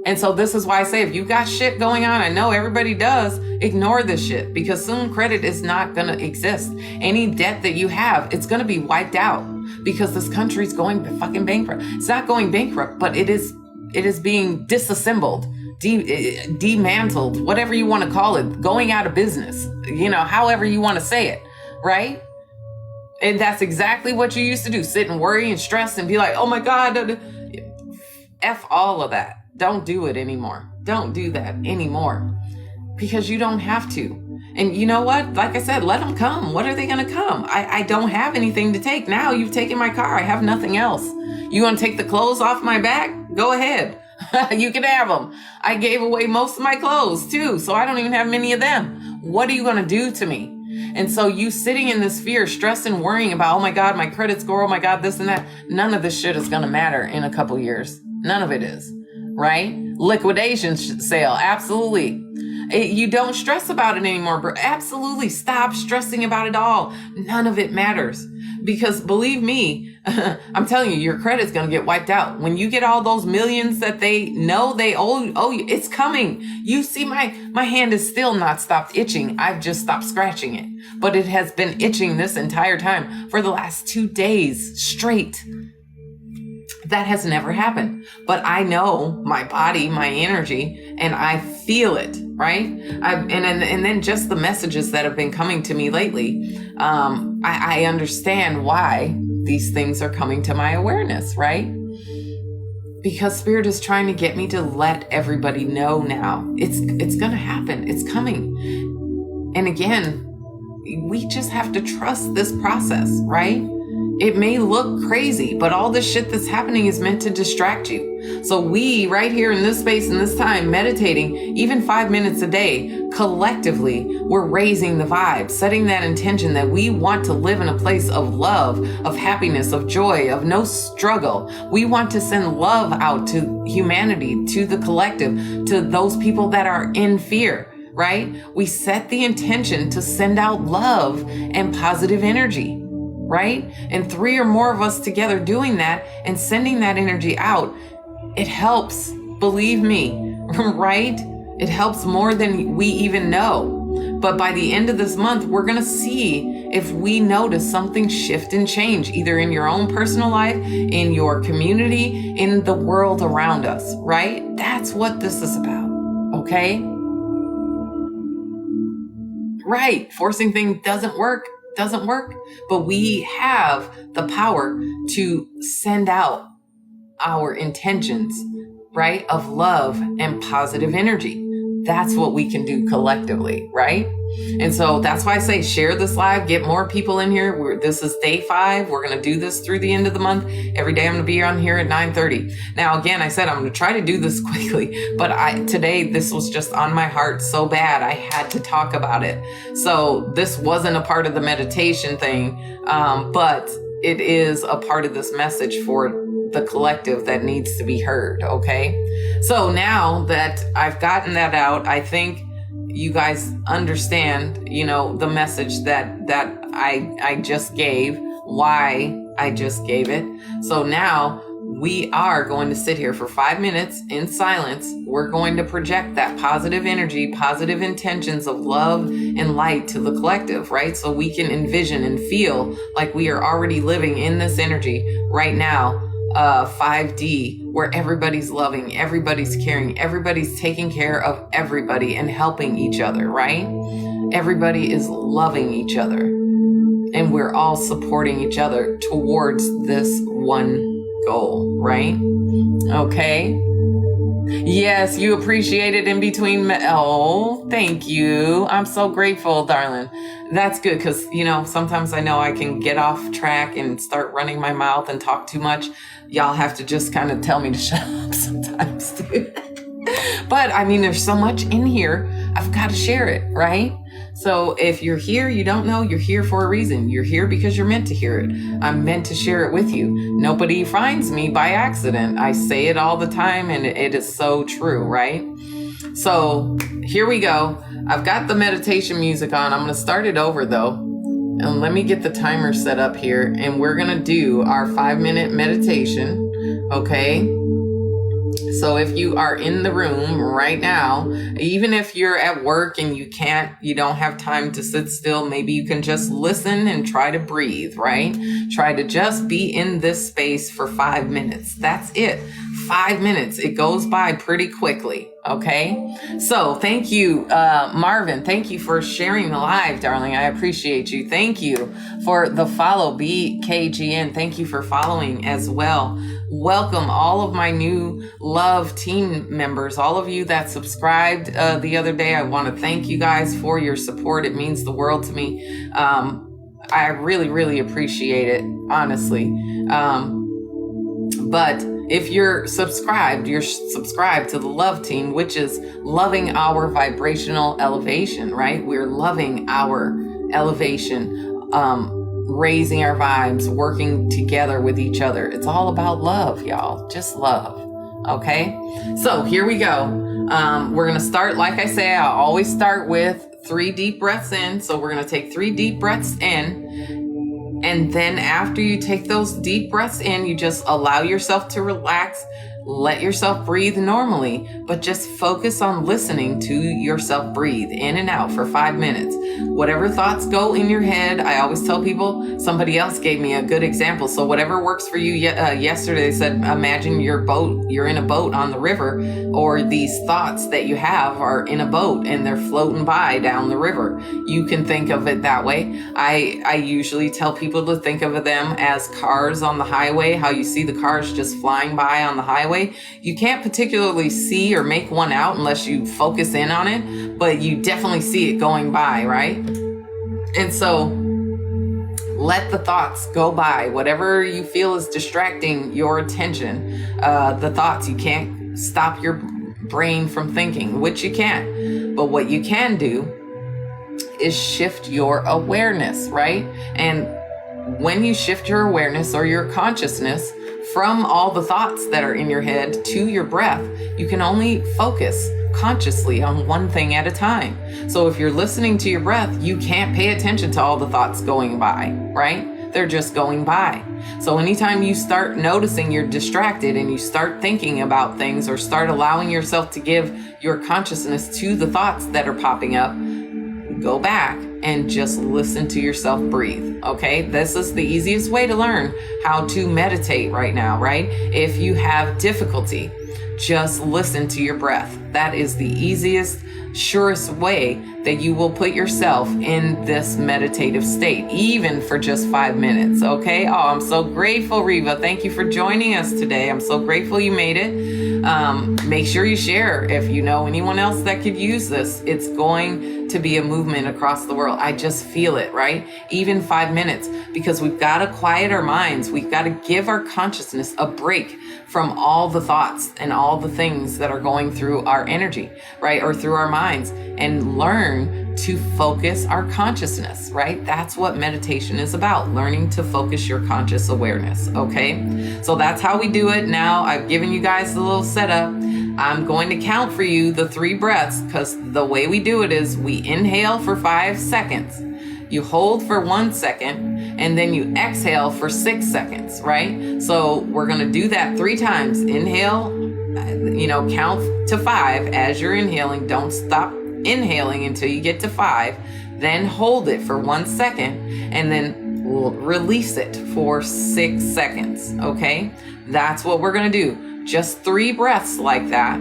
And so this is why I say, if you've got shit going on, I know everybody does, ignore this shit, because soon credit is not going to exist. Any debt that you have, it's going to be wiped out because this country's going fucking bankrupt. It's not going bankrupt, but it is being disassembled, demantled, whatever you want to call it, going out of business, however you want to say it, right? And that's exactly what you used to do. Sit and worry and stress and be like, oh my God, F all of that. Don't do it anymore. Don't do that anymore because you don't have to. And you know what? Like I said, let them come. What are they going to come? I don't have anything to take. Now you've taken my car. I have nothing else. You want to take the clothes off my back? Go ahead. You can have them. I gave away most of my clothes too, so I don't even have many of them. What are you going to do to me? And so you sitting in this fear, stress and worrying about, oh my God, my credit score, oh my God, this and that. None of this shit is going to matter in a couple years. None of it is, right? Liquidation sale. Absolutely. You don't stress about it anymore, bro. Absolutely. Stop stressing about it all. None of it matters. Because believe me, I'm telling you, your credit's going to get wiped out. When you get all those millions that they know they owe you, it's coming. You see, my hand is still not stopped itching. I've just stopped scratching it. But it has been itching this entire time for the last 2 days straight. That has never happened. But I know my body, my energy, and I feel it, right? And then just the messages that have been coming to me lately, I understand why these things are coming to my awareness, right? Because Spirit is trying to get me to let everybody know now. It's going to happen. It's coming. And again, we just have to trust this process, right? It may look crazy, but all this shit that's happening is meant to distract you. So we, right here in this space and this time, meditating, even 5 minutes a day, collectively, we're raising the vibe, setting that intention that we want to live in a place of love, of happiness, of joy, of no struggle. We want to send love out to humanity, to the collective, to those people that are in fear, right? We set the intention to send out love and positive energy. Right? And 3 or more of us together doing that and sending that energy out, it helps, believe me, right? It helps more than we even know. But by the end of this month, we're going to see if we notice something shift and change, either in your own personal life, in your community, in the world around us, right? That's what this is about. Okay? Right. Forcing things doesn't work, but we have the power to send out our intentions, right, of love and positive energy. That's what we can do collectively, right? And so that's why I say share this live, get more people in here. This is day 5. We're going to do this through the end of the month. Every day I'm going to be on here at 9:30. Now, again, I said I'm going to try to do this quickly, but today this was just on my heart so bad I had to talk about it. So this wasn't a part of the meditation thing, but it is a part of this message for the collective that needs to be heard. Okay. So now that I've gotten that out, I think you guys understand, the message that I just gave, why I just gave it. So now we are going to sit here for 5 minutes in silence. We're going to project that positive energy, positive intentions of love and light to the collective, right? So we can envision and feel like we are already living in this energy right now. 5D, where everybody's loving, everybody's caring, everybody's taking care of everybody and helping each other, right? Everybody is loving each other, and we're all supporting each other towards this one goal, right? Okay. Yes, you appreciate it in between. Oh, thank you. I'm so grateful, darling. That's good because, sometimes I know I can get off track and start running my mouth and talk too much. Y'all have to just kind of tell me to shut up sometimes too. But there's so much in here. I've got to share it, right? So if you're here, you don't know, you're here for a reason. You're here because you're meant to hear it. I'm meant to share it with you. Nobody finds me by accident. I say it all the time, and it is so true, right? So here we go. I've got the meditation music on. I'm going to start it over though. And let me get the timer set up here, and we're going to do our 5-minute meditation. Okay. So if you are in the room right now, even if you're at work and you don't have time to sit still, maybe you can just listen and try to breathe, right? Try to just be in this space for 5 minutes. That's it. 5 minutes. It goes by pretty quickly. Okay. So thank you, Marvin. Thank you for sharing the live, darling. I appreciate you. Thank you for the follow, BKGN. Thank you for following as well. Welcome all of my new love team members, all of you that subscribed the other day. I want to thank you guys for your support. It means the world to me. I really, really appreciate it, honestly. But if you're subscribed to the love team, which is loving our vibrational elevation, right? We're loving our elevation, raising our vibes, working together with each other. It's all about love, y'all. Just love. Okay. So here we go. We're going to start, like I say, I always start with 3 deep breaths in. So we're going to take 3 deep breaths in. And then after you take those deep breaths in, you just allow yourself to relax, let yourself breathe normally, but just focus on listening to yourself breathe in and out for 5 minutes. Whatever thoughts go in your head, I always tell people, somebody else gave me a good example. So whatever works for you, yesterday they said, imagine you're in a boat on the river, or these thoughts that you have are in a boat and they're floating by down the river. You can think of it that way. I usually tell people to think of them as cars on the highway, how you see the cars just flying by on the highway. You can't particularly see or make one out unless you focus in on it, but you definitely see it going by, right? And so let the thoughts go by. Whatever you feel is distracting your attention, the thoughts, you can't stop your brain from thinking, which you can't. But what you can do is shift your awareness, right? And when you shift your awareness or your consciousness from all the thoughts that are in your head to your breath, you can only focus consciously on one thing at a time. So if you're listening to your breath, you can't pay attention to all the thoughts going by, right? They're just going by. So anytime you start noticing you're distracted and you start thinking about things or start allowing yourself to give your consciousness to the thoughts that are popping up, go back and just listen to yourself breathe. Okay. This is the easiest way to learn how to meditate right now, right? If you have difficulty, just listen to your breath. That is the easiest, surest way that you will put yourself in this meditative state, even for just 5 minutes. Okay. Oh, I'm so grateful, Reva. Thank you for joining us today. I'm so grateful you made it. Make sure you share if you know anyone else that could use this. It's going to be a movement across the world. I just feel it, right? Even 5 minutes, because we've got to quiet our minds. We've got to give our consciousness a break from all the thoughts and all the things that are going through our energy, right? Or through our minds, and learn to focus our consciousness, right? That's what meditation is about, learning to focus your conscious awareness, okay? So that's how we do it. Now I've given you guys a little setup. I'm going to count for you the 3 breaths, because the way we do it is we inhale for 5 seconds, you hold for 1 second, and then you exhale for 6 seconds, right? So we're going to do that 3 times. Inhale, count to 5 as you're inhaling. Don't stop inhaling until you get to 5. Then hold it for 1 second, and then release it for 6 seconds. Okay. That's what we're going to do. Just 3 breaths like that.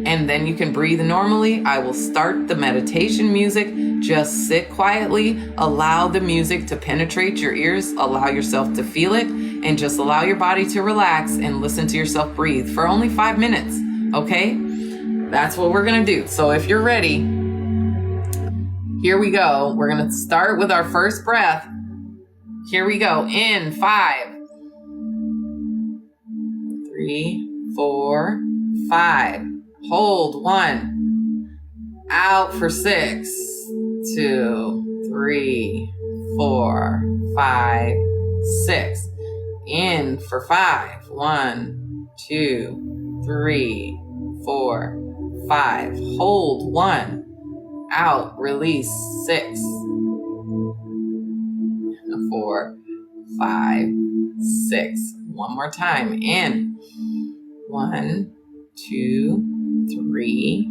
And then you can breathe normally. I will start the meditation music. Just sit quietly. Allow the music to penetrate your ears. Allow yourself to feel it. And just allow your body to relax and listen to yourself breathe for only 5 minutes. Okay? That's what we're going to do. So if you're ready, here we go. We're going to start with our first breath. Here we go. In 5, 3, 4, 5. Hold 1. Out for 6, 2, 3, 4, 5, 6. In for 5. 1, 2, 3, 4, 5. Hold 1. Out. Release 6, 4, 5, 6. One more time. In. 1, 2, 3,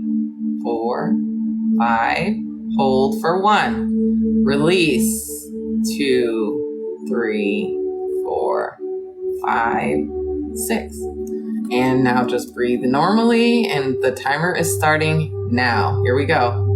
4, 5. Hold for 1. Release 2, 3, 4, 5, 6. And now just breathe normally, and the timer is starting now. Here we go.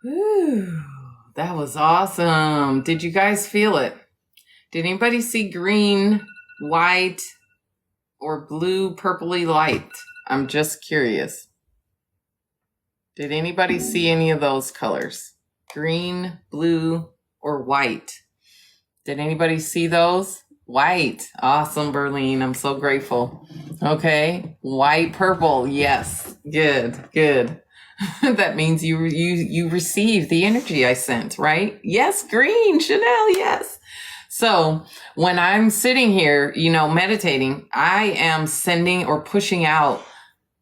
Whew, that was awesome. Did you guys feel it? Did anybody see green, white, or blue, purpley light? I'm just curious. Did anybody see any of those colors? Green, blue, or white? Did anybody see those? White. Awesome, Berlin. I'm so grateful. Okay. White, purple. Yes. Good. Good. That means you received the energy I sent, right? Yes, green, Chanel, yes. So when I'm sitting here, meditating, I am sending or pushing out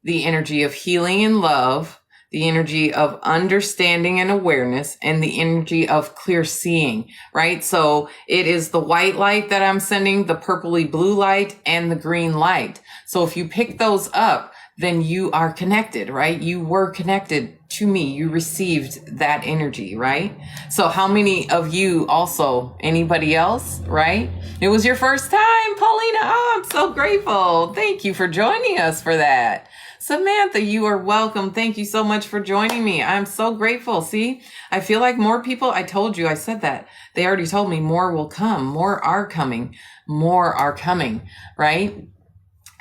the energy of healing and love, the energy of understanding and awareness, and the energy of clear seeing, right? So it is the white light that I'm sending, the purpley blue light, and the green light. So if you pick those up, then you are connected, right? You were connected to me. You received that energy, right? So how many of you also, anybody else, right? It was your first time, Paulina. Oh, I'm so grateful. Thank you for joining us for that. Samantha, you are welcome. Thank you so much for joining me. I'm so grateful. See, I feel like more people, I told you, I said that. They already told me more will come. More are coming. More are coming, right?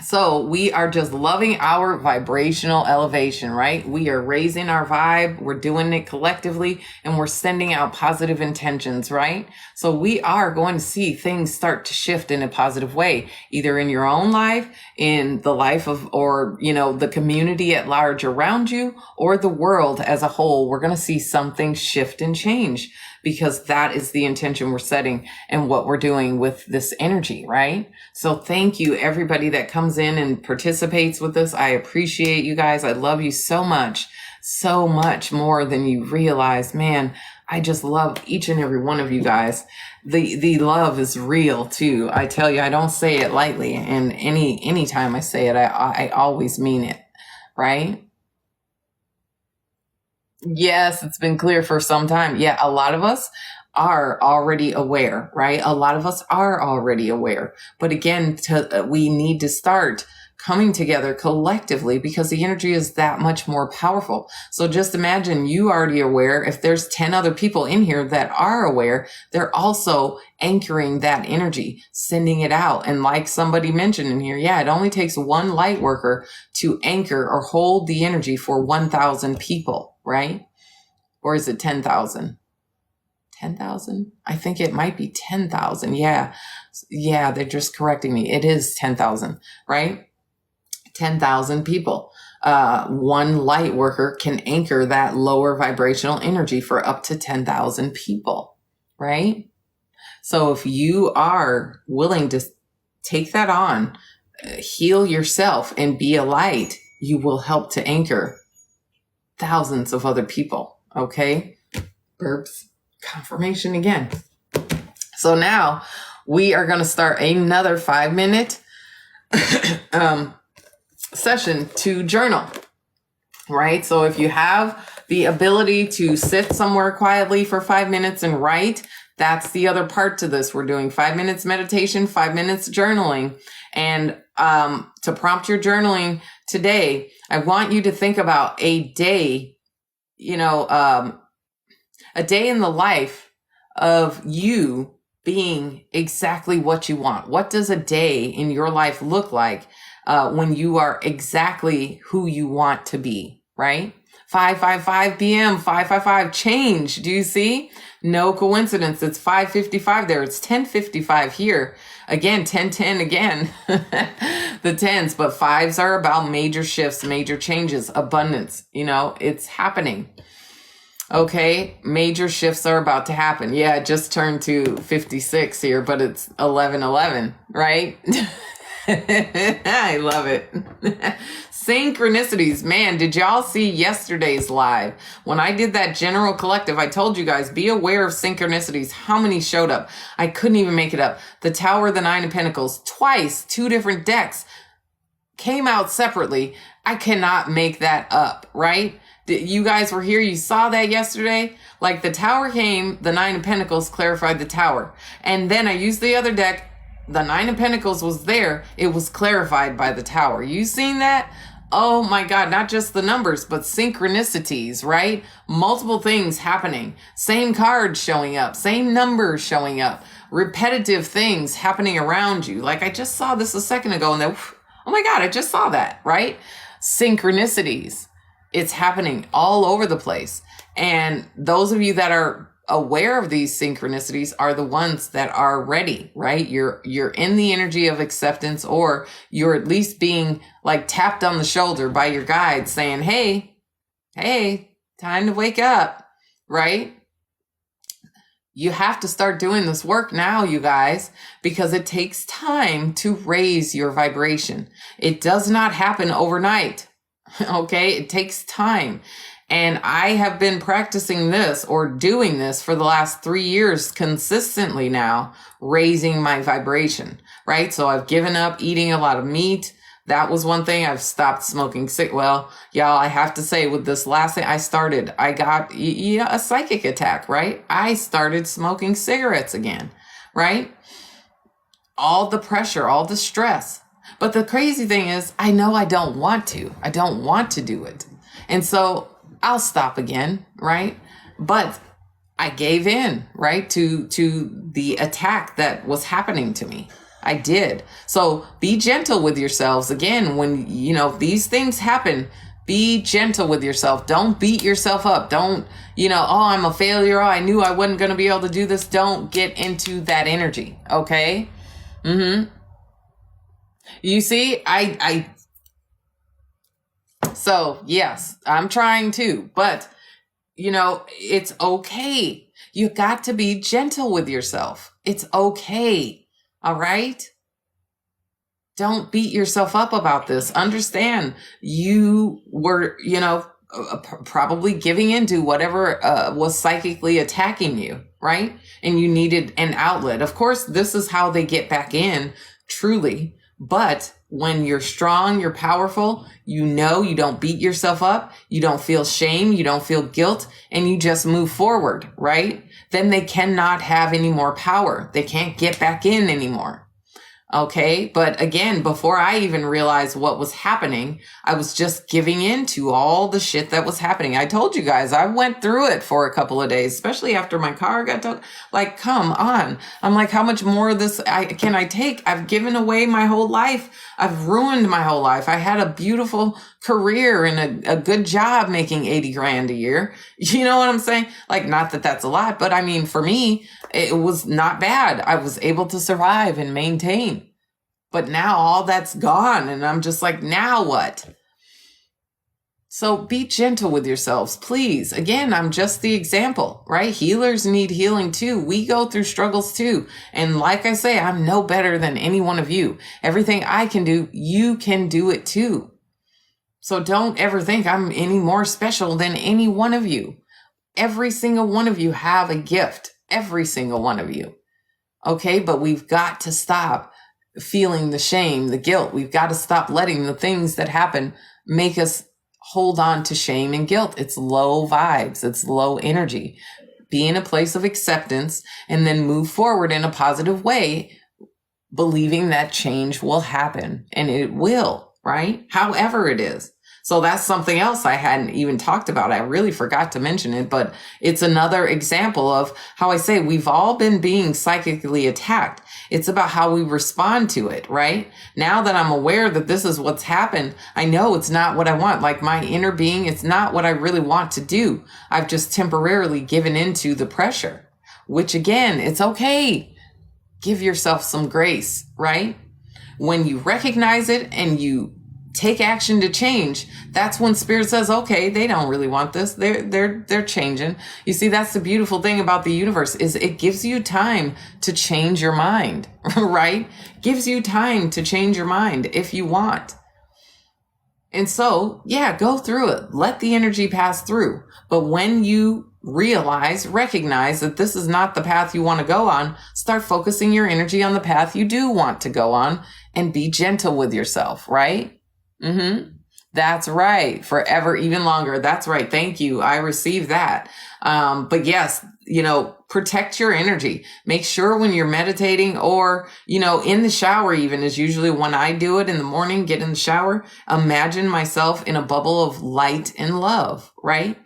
So we are just loving our vibrational elevation, right? We are raising our vibe. We're doing it collectively and we're sending out positive intentions, right? So we are going to see things start to shift in a positive way, either in your own life, in the life of, or, the community at large around you, or the world as a whole. We're going to see something shift and change because that is the intention we're setting and what we're doing with this energy, right? So thank you, everybody that comes in and participates with us. I appreciate you guys. I love you so much more than you realize. Man, I just love each and every one of you guys. The love is real too. I tell you, I don't say it lightly. And any time I say it, I always mean it, right? Yes, it's been clear for some time. Yeah, a lot of us are already aware, right? A lot of us are already aware. But again, we need to start coming together collectively because the energy is that much more powerful. So just imagine you already aware. If there's 10 other people in here that are aware, they're also anchoring that energy, sending it out. And like somebody mentioned in here, yeah, it only takes one light worker to anchor or hold the energy for 1,000 people, right? Or is it 10,000? 10,000? I think it might be 10,000. Yeah. Yeah, they're just correcting me. It is 10,000, right? 10,000 people. One light worker can anchor that lower vibrational energy for up to 10,000 people, right? So if you are willing to take that on, heal yourself and be a light, you will help to anchor thousands of other people. Okay. Burps. Confirmation again. So now we are going to start another 5-minute session to journal, right? So if you have the ability to sit somewhere quietly for 5 minutes and write, that's the other part to this. We're doing 5 minutes meditation, 5 minutes journaling. And to prompt your journaling today, I want you to think about a day, a day in the life of you being exactly what you want. What does a day in your life look like when you are exactly who you want to be, right? 5:55 p.m., 5:55, change. Do you see? No coincidence. It's 5:55 there. It's 10:55 here. Again, 10:10 again. The 10s, but 5s are about major shifts, major changes, abundance. It's happening. Okay, major shifts are about to happen. Yeah, it just turned to 56 here, but it's 11:11, right? I love it. Synchronicities. Man, did y'all see yesterday's live? When I did that general collective, I told you guys, be aware of synchronicities. How many showed up? I couldn't even make it up. The Tower, the Nine of Pentacles, twice, 2 different decks came out separately. I cannot make that up, right? You guys were here. You saw that yesterday. Like the Tower came, the Nine of Pentacles clarified the Tower. And then I used the other deck The Nine of Pentacles was there. It was clarified by the Tower. You seen that? Oh my God, not just the numbers, but synchronicities, right? Multiple things happening. Same cards showing up, same numbers showing up, repetitive things happening around you. Like I just saw this a second ago and then, oh my God, I just saw that, right? Synchronicities. It's happening all over the place. And those of you that are aware of these synchronicities are the ones that are ready, right? You're in the energy of acceptance, or you're at least being like tapped on the shoulder by your guide saying, hey, time to wake up, right? You have to start doing this work now, you guys, because it takes time to raise your vibration. It does not happen overnight. Okay. It takes time. And I have been practicing this or doing this for the last 3 years consistently now, raising my vibration, right? So I've given up eating a lot of meat. That was one thing. I've stopped smoking well, y'all, I have to say with this last thing I got a psychic attack, right? I started smoking cigarettes again, right? All the pressure, all the stress. But the crazy thing is, I know I don't want to. I don't want to do it. And so I'll stop again, right? But I gave in, right, to the attack that was happening to me. I did. So be gentle with yourselves. Again, when, these things happen, be gentle with yourself. Don't beat yourself up. Don't, oh, I'm a failure. Oh, I knew I wasn't going to be able to do this. Don't get into that energy. Okay. You see, so yes, I'm trying to, but it's okay. You got to be gentle with yourself. It's okay. All right. Don't beat yourself up about this. Understand you were, probably giving into whatever was psychically attacking you, right? And you needed an outlet. Of course, this is how they get back in, truly. But when you're strong, you're powerful, you don't beat yourself up, you don't feel shame, you don't feel guilt, and you just move forward, right? Then they cannot have any more power. They can't get back in anymore. Okay. But again, before I even realized what was happening, I was just giving in to all the shit that was happening. I told you guys, I went through it for a couple of days, especially after my car got done. Like, come on. I'm like, how much more of this can I take? I've given away my whole life. I've ruined my whole life. I had a beautiful career and a good job making 80 grand a year. You know what I'm saying? Like, not that that's a lot, but I mean, for me, it was not bad. I was able to survive and maintain. But now all that's gone. And I'm just like, now what? So be gentle with yourselves, please. Again, I'm just the example, right? Healers need healing too. We go through struggles too. And like I say, I'm no better than any one of you. Everything I can do, you can do it too. So don't ever think I'm any more special than any one of you. Every single one of you have a gift. Every single one of you. Okay, but we've got to stop feeling the shame, the guilt. We've got to stop letting the things that happen make us hold on to shame and guilt. It's low vibes. It's low energy. Be in a place of acceptance and then move forward in a positive way, believing that change will happen, and it will, right? However it is. So that's something else I hadn't even talked about. I really forgot to mention it, but it's another example of how I say we've all been being psychically attacked. It's about how we respond to it, right? Now that I'm aware that this is what's happened, I know it's not what I want. Like my inner being, it's not what I really want to do. I've just temporarily given into the pressure, which again, it's okay. Give yourself some grace, right? When you recognize it and you take action to change, that's when spirit says, okay, they don't really want this. They're changing. You see, that's the beautiful thing about the universe is it gives you time to change your mind, right? Gives you time to change your mind if you want. And so, yeah, go through it. Let the energy pass through. But when you recognize that this is not the path you want to go on, start focusing your energy on the path you do want to go on and be gentle with yourself, right? That's right. Forever, even longer. That's right. Thank you. I received that. But yes, protect your energy. Make sure when you're meditating or, in the shower even is usually when I do it in the morning, get in the shower, imagine myself in a bubble of light and love, right?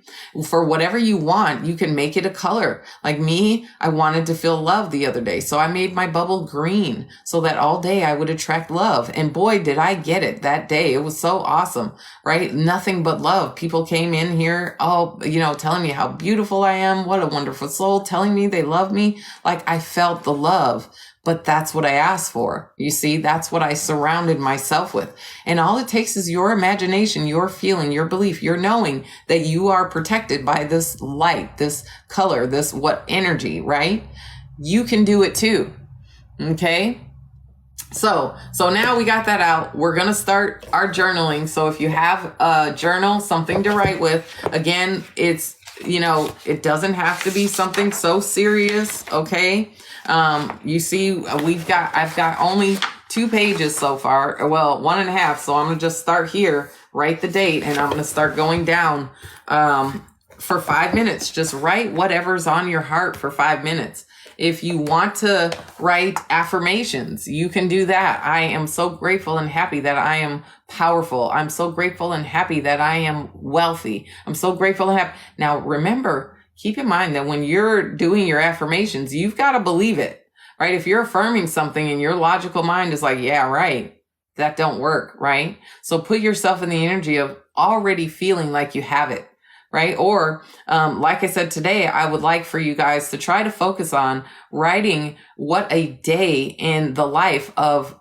For whatever you want, you can make it a color. Like me, I wanted to feel love the other day. So I made my bubble green so that all day I would attract love. And boy, did I get it that day. It was so awesome, right? Nothing but love. People came in here, telling me how beautiful I am. What a wonderful soul, telling me they love me. Like I felt the love. But that's what I asked for. You see, that's what I surrounded myself with. And all it takes is your imagination, your feeling, your belief, your knowing that you are protected by this light, this color, this energy, right? You can do it too. Okay. So now we got that out. We're going to start our journaling. So if you have a journal, something to write with, again, it's, it doesn't have to be something so serious. Okay. You see, I've got only 2 pages so far. Well, 1.5. So I'm going to just start here, write the date, and I'm going to start going down, for 5 minutes. Just write whatever's on your heart for 5 minutes. If you want to write affirmations, you can do that. I am so grateful and happy that I am powerful. I'm so grateful and happy that I am wealthy. I'm so grateful and happy. Now, remember, keep in mind that when you're doing your affirmations, you've got to believe it, right? If you're affirming something and your logical mind is like, yeah, right, that don't work, right? So put yourself in the energy of already feeling like you have it, right? Or, like I said today, I would like for you guys to try to focus on writing what a day in the life of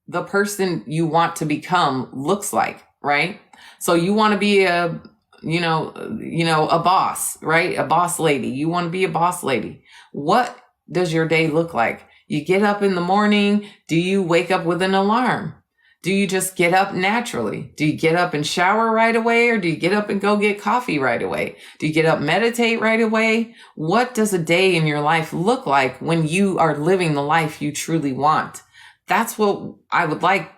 the person you want to become looks like, right? So you want to be a boss, right? A boss lady. You want to be a boss lady. What does your day look like? You get up in the morning. Do you wake up with an alarm? Do you just get up naturally? Do you get up and shower right away, or do you get up and go get coffee right away? Do you get up, meditate right away? What does a day in your life look like when you are living the life you truly want? That's what I would like,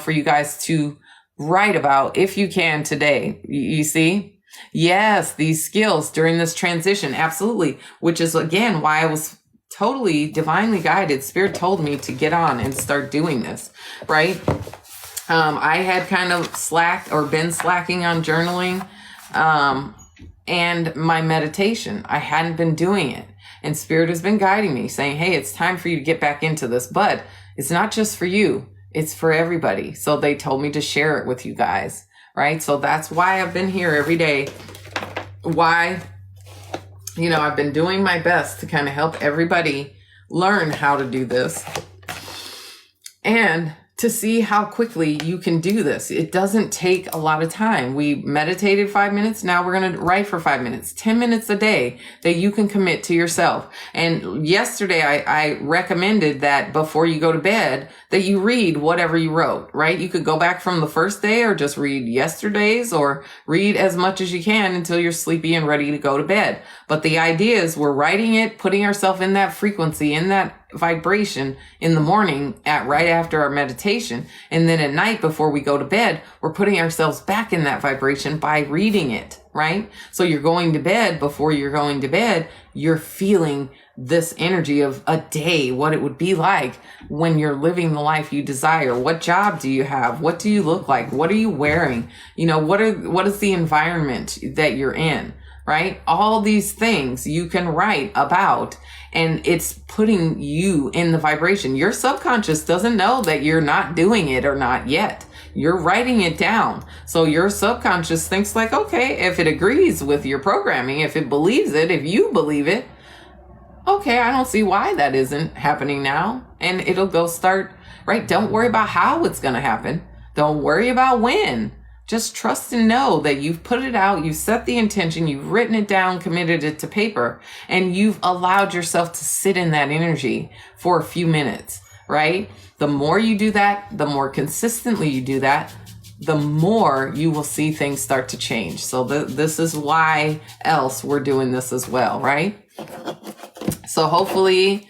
for you guys to write about if you can today. You see? Yes, these skills during this transition. Absolutely. Which is, again, why I was totally divinely guided. Spirit told me to get on and start doing this, right? I had kind of been slacking on journaling, and my meditation. I hadn't been doing it, and Spirit has been guiding me saying, hey, it's time for you to get back into this, but it's not just for you. It's for everybody. So they told me to share it with you guys, right? So that's why I've been here every day. Why, I've been doing my best to kind of help everybody learn how to do this and to see how quickly you can do this. It doesn't take a lot of time. We meditated 5 minutes. Now we're going to write for 5 minutes, 10 minutes a day that you can commit to yourself. And yesterday I recommended that before you go to bed, that you read whatever you wrote, right? You could go back from the first day or just read yesterday's, or read as much as you can until you're sleepy and ready to go to bed. But the idea is we're writing it, putting ourselves in that frequency, in that vibration in the morning right after our meditation. And then at night before we go to bed, we're putting ourselves back in that vibration by reading it, right? So you're going to bed. Before you're going to bed, you're feeling this energy of a day, what it would be like when you're living the life you desire. What job do you have? What do you look like? What are you wearing? What is the environment that you're in, right? All these things you can write about, and it's putting you in the vibration. Your subconscious doesn't know that you're not doing it or not yet. You're writing it down. So your subconscious thinks like, okay, if it agrees with your programming, if it believes it, if you believe it, okay, I don't see why that isn't happening now. And it'll go start, right? Don't worry about how it's going to happen. Don't worry about when. Just trust and know that you've put it out, you've set the intention, you've written it down, committed it to paper, and you've allowed yourself to sit in that energy for a few minutes, right? The more you do that, the more consistently you do that, the more you will see things start to change. So this is why else we're doing this as well, right? So hopefully,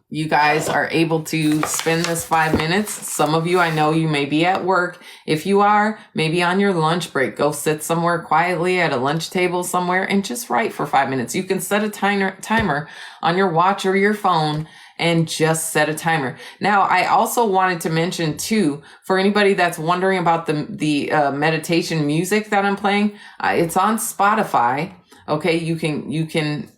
you guys are able to spend this 5 minutes. Some of you, I know you may be at work. If you are, maybe on your lunch break, go sit somewhere quietly at a lunch table somewhere and just write for 5 minutes. You can set a timer on your watch or your phone and just set a timer. Now, I also wanted to mention too, for anybody that's wondering about the meditation music that I'm playing, it's on Spotify. Okay, you can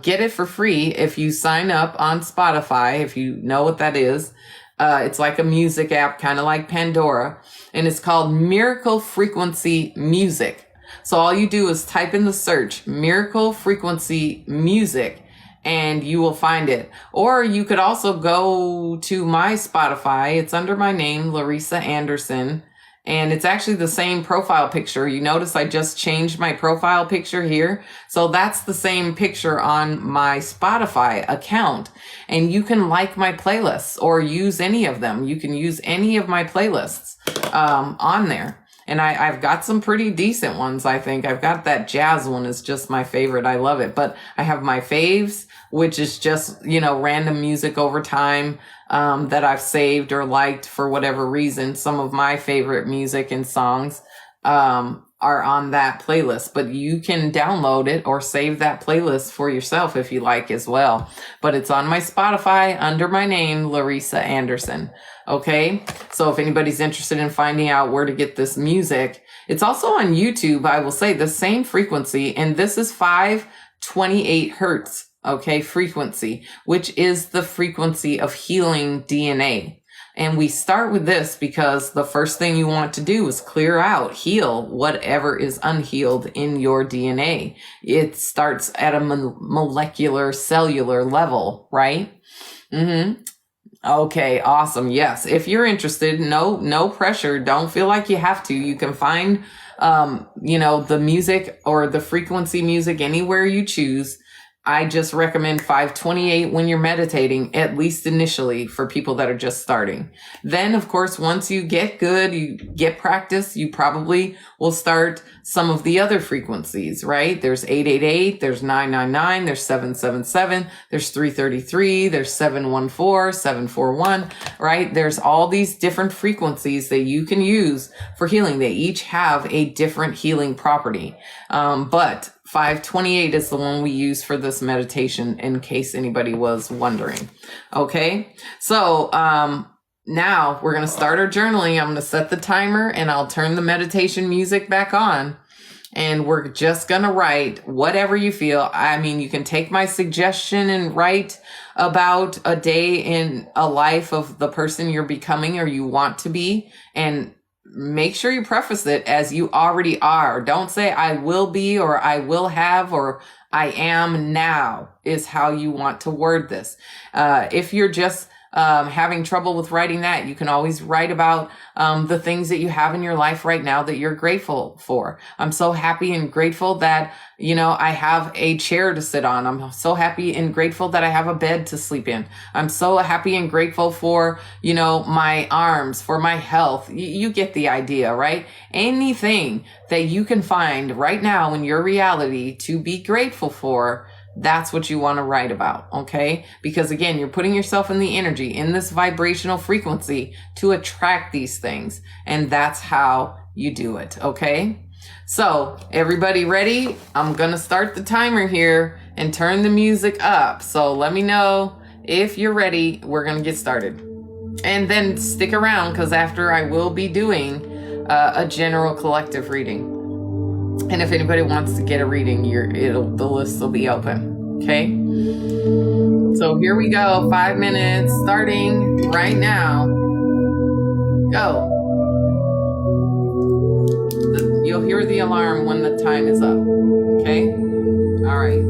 get it for free if you sign up on Spotify, if you know what that is. It's like a music app, kind of like Pandora, and it's called Miracle Frequency Music. So all you do is type in the search Miracle Frequency Music and you will find it. Or you could also go to my Spotify. It's under my name, Larissa Anderson. And it's actually the same profile picture. You notice I just changed my profile picture here. So that's the same picture on my Spotify account. And you can like my playlists or use any of them. You can use any of my playlists on there. And I've got some pretty decent ones, I think. I've got that jazz one is just my favorite. I love it. But I have my faves, which is just, random music over time that I've saved or liked for whatever reason. Some of my favorite music and songs are on that playlist, but you can download it or save that playlist for yourself if you like as well. But it's on my Spotify under my name, Larissa Anderson. Okay. So if anybody's interested in finding out where to get this music, it's also on YouTube. I will say the same frequency, and this is 528 hertz. Okay, frequency, which is the frequency of healing DNA. And we start with this because the first thing you want to do is clear out, heal whatever is unhealed in your DNA. It starts at a molecular, cellular level, right? Okay, awesome. Yes. If you're interested, no pressure. Don't feel like you have to. You can find, the music or the frequency music anywhere you choose. I just recommend 528 when you're meditating, at least initially for people that are just starting. Then, of course, once you get good, you get practice, you probably will start some of the other frequencies, right? There's 888, there's 999, there's 777, there's 333, there's 714, 741, right? There's all these different frequencies that you can use for healing. They each have a different healing property. But 528 is the one we use for this meditation in case anybody was wondering. Okay. So, now we're going to start our journaling. I'm going to set the timer and I'll turn the meditation music back on, and we're just going to write whatever you feel. I mean, you can take my suggestion and write about a day in a life of the person you're becoming or you want to be, and make sure you preface it as you already are. Don't say I will be or I will have or I am now is how you want to word this. If you're just having trouble with writing that, you can always write about the things that you have in your life right now that you're grateful for. I'm so happy and grateful that, I have a chair to sit on. I'm so happy and grateful that I have a bed to sleep in. I'm so happy and grateful for, my arms, for my health. You get the idea, right? Anything that you can find right now in your reality to be grateful for, that's what you want to write about, okay? Because again, you're putting yourself in the energy, in this vibrational frequency to attract these things. And that's how you do it, okay? So everybody ready? I'm going to start the timer here and turn the music up. So let me know if you're ready. We're going to get started. And then stick around because after I will be doing a general collective reading. And if anybody wants to get a reading, the list will be open. Okay. So here we go. 5 minutes starting right now. Go. You'll hear the alarm when the time is up. Okay. All right.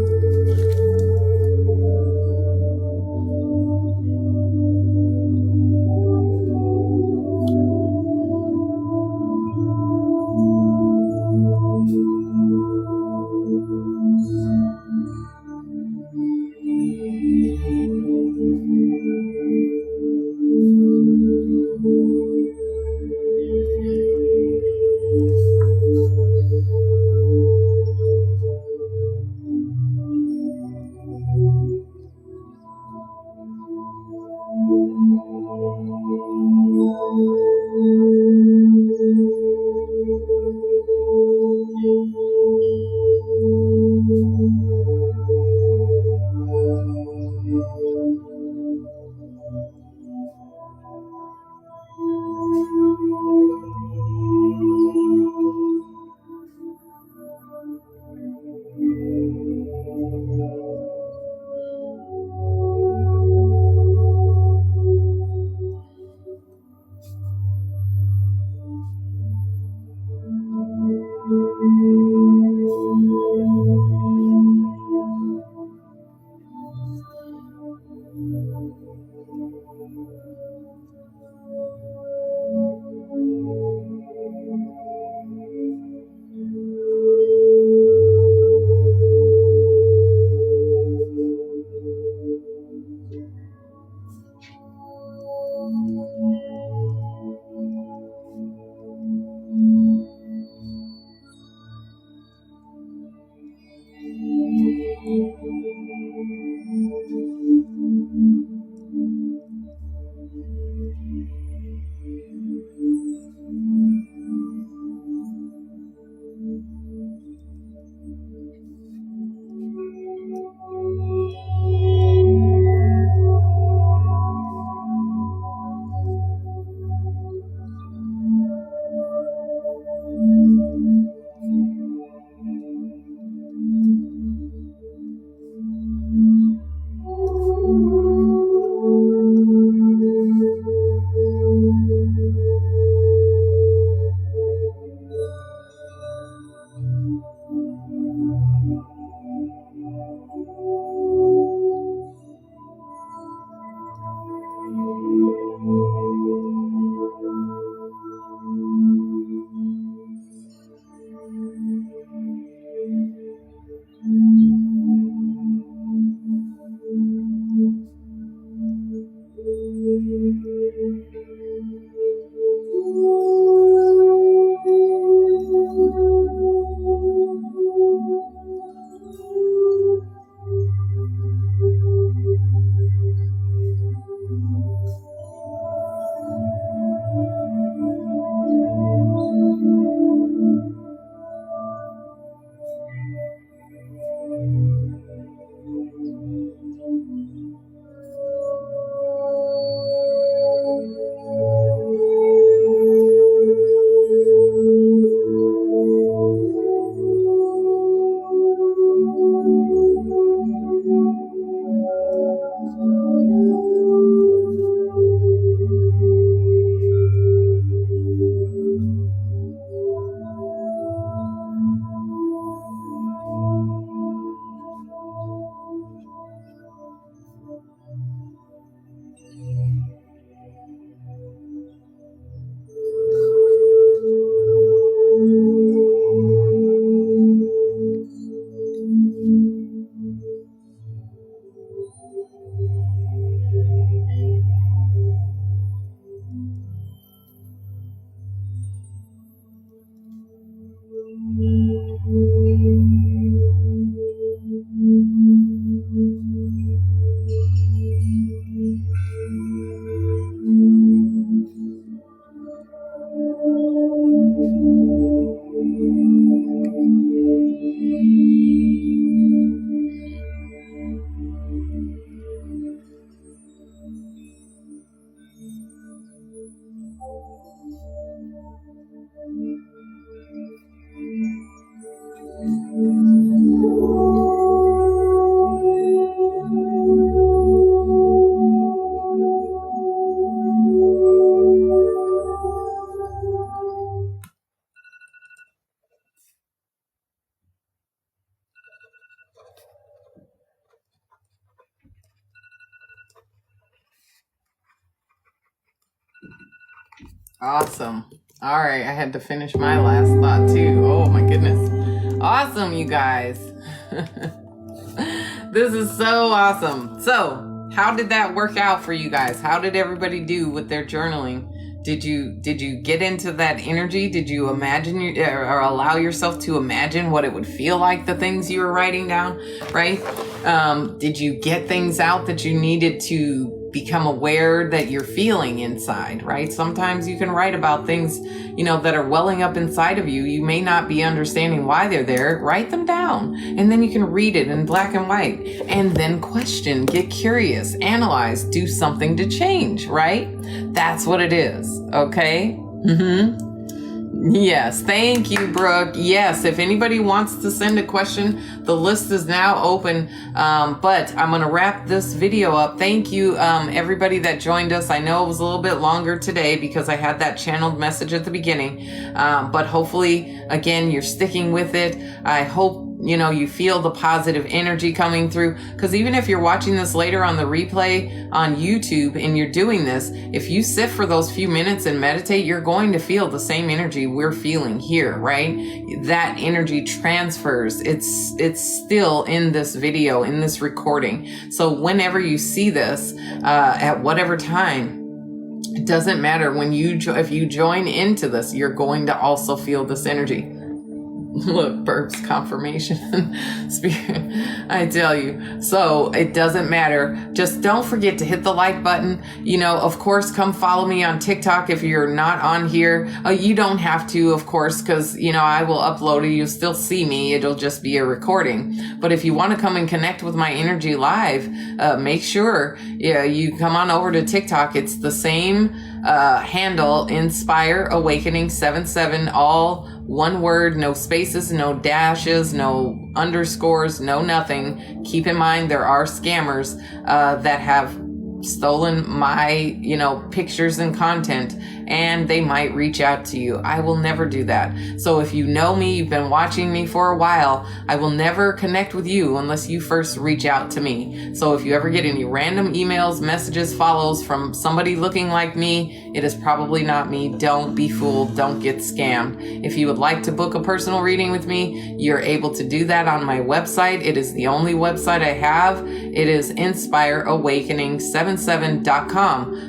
Awesome. All right, I had to finish my last thought too. Oh my goodness. Awesome, you guys. This is so awesome. So, how did that work out for you guys? How did everybody do with their journaling? Did you get into that energy? Did you imagine or allow yourself to imagine what it would feel like, the things you were writing down, right? Did you get things out that you needed to become aware that you're feeling inside, right? Sometimes you can write about things, that are welling up inside of you. You may not be understanding why they're there. Write them down, and then you can read it in black and white, and then question, get curious, analyze, do something to change, right? That's what it is, okay? Yes, thank you, Brooke. Yes, if anybody wants to send a question, the list is now open. But I'm going to wrap this video up. Thank you, everybody that joined us. I know it was a little bit longer today because I had that channeled message at the beginning. But hopefully, again, you're sticking with it. I hope you feel the positive energy coming through, because even if you're watching this later on the replay on YouTube and you're doing this, if you sit for those few minutes and meditate, you're going to feel the same energy we're feeling here, right? That energy transfers. It's still in this video, in this recording. So whenever you see this, at whatever time, it doesn't matter. If you join into this, you're going to also feel this energy. Look, burps, confirmation, spirit, I tell you. So it doesn't matter. Just don't forget to hit the like button. Of course, come follow me on TikTok if you're not on here. You don't have to, of course, because, I will upload it. You'll still see me. It'll just be a recording. But if you want to come and connect with my energy live, make sure you come on over to TikTok. It's the same handle, Inspire Awakening 77, all one word, no spaces, no dashes, no underscores, no nothing. Keep in mind, there are scammers that have stolen my, pictures and content, and they might reach out to you. I will never do that. So if you know me, you've been watching me for a while, I will never connect with you unless you first reach out to me. So if you ever get any random emails, messages, follows from somebody looking like me, it is probably not me. Don't be fooled. Don't get scammed. If you would like to book a personal reading with me, you're able to do that on my website. It is the only website I have. It is inspireawakening77.com.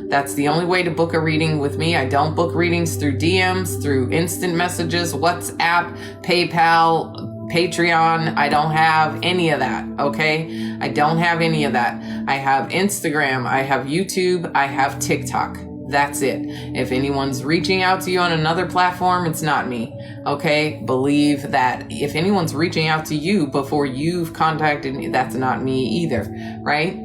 That's the only way to book a reading with me. I don't book readings through DMs, through instant messages, WhatsApp, PayPal, Patreon. I don't have any of that, okay? I don't have any of that. I have Instagram, I have YouTube, I have TikTok. That's it. If anyone's reaching out to you on another platform, it's not me, okay? Believe that. If anyone's reaching out to you before you've contacted me, that's not me either, right?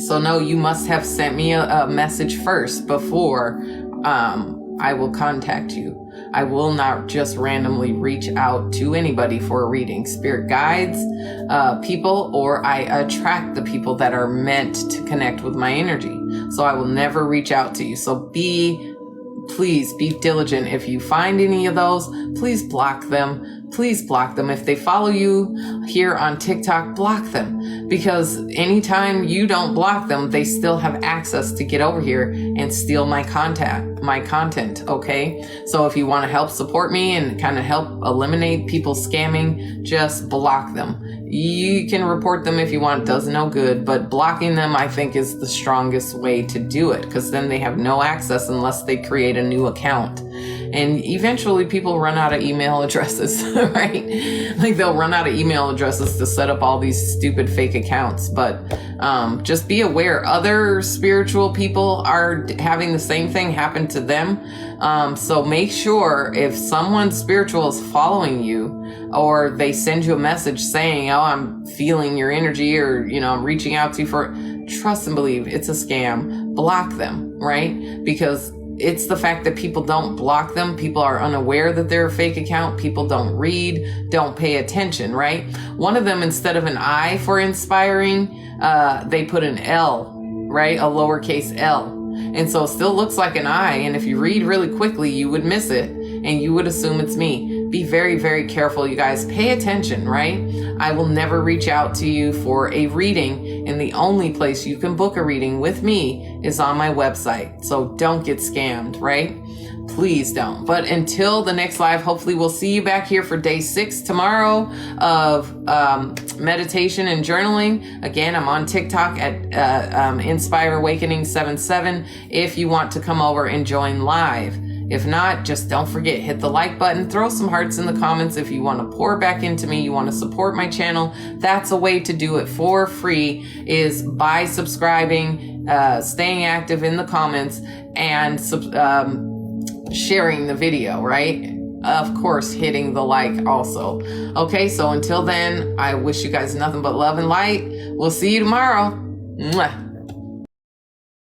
So no, you must have sent me a message first before I will contact you. I will not just randomly reach out to anybody for a reading. Spirit guides people, or I attract the people that are meant to connect with my energy. So I will never reach out to you. So please be diligent. If you find any of those, please block them. Please block them. If they follow you here on TikTok, block them, because anytime you don't block them, they still have access to get over here and steal my content. Okay. So if you want to help support me and kind of help eliminate people scamming, just block them. You can report them if you want. It does no good, but blocking them, I think, is the strongest way to do it, because then they have no access unless they create a new account. And eventually people run out of email addresses, right? Like they'll run out of email addresses to set up all these stupid fake accounts. But just be aware, other spiritual people are having the same thing happen to them. So make sure if someone spiritual is following you, or they send you a message saying, oh, I'm feeling your energy, or, I'm reaching out to you for, trust and believe it's a scam. Block them, right? Because it's the fact that people don't block them. People are unaware that they're a fake account. People don't read, don't pay attention, right? One of them, instead of an I for inspiring, they put an L, right? A lowercase L. And so it still looks like an I. And if you read really quickly, you would miss it and you would assume it's me. Be very, very careful, you guys. Pay attention, right? I will never reach out to you for a reading and the only place you can book a reading with me is on my website. So don't get scammed, right? Please don't. But until the next live, hopefully we'll see you back here for day 6 tomorrow of meditation and journaling. Again, I'm on TikTok at Inspire Awakening 77 if you want to come over and join live. If not, just don't forget, hit the like button, throw some hearts in the comments if you want to pour back into me, you want to support my channel. That's a way to do it for free, is by subscribing, staying active in the comments, and sharing the video, right? Of course, hitting the like also. Okay, so until then, I wish you guys nothing but love and light. We'll see you tomorrow. Mwah.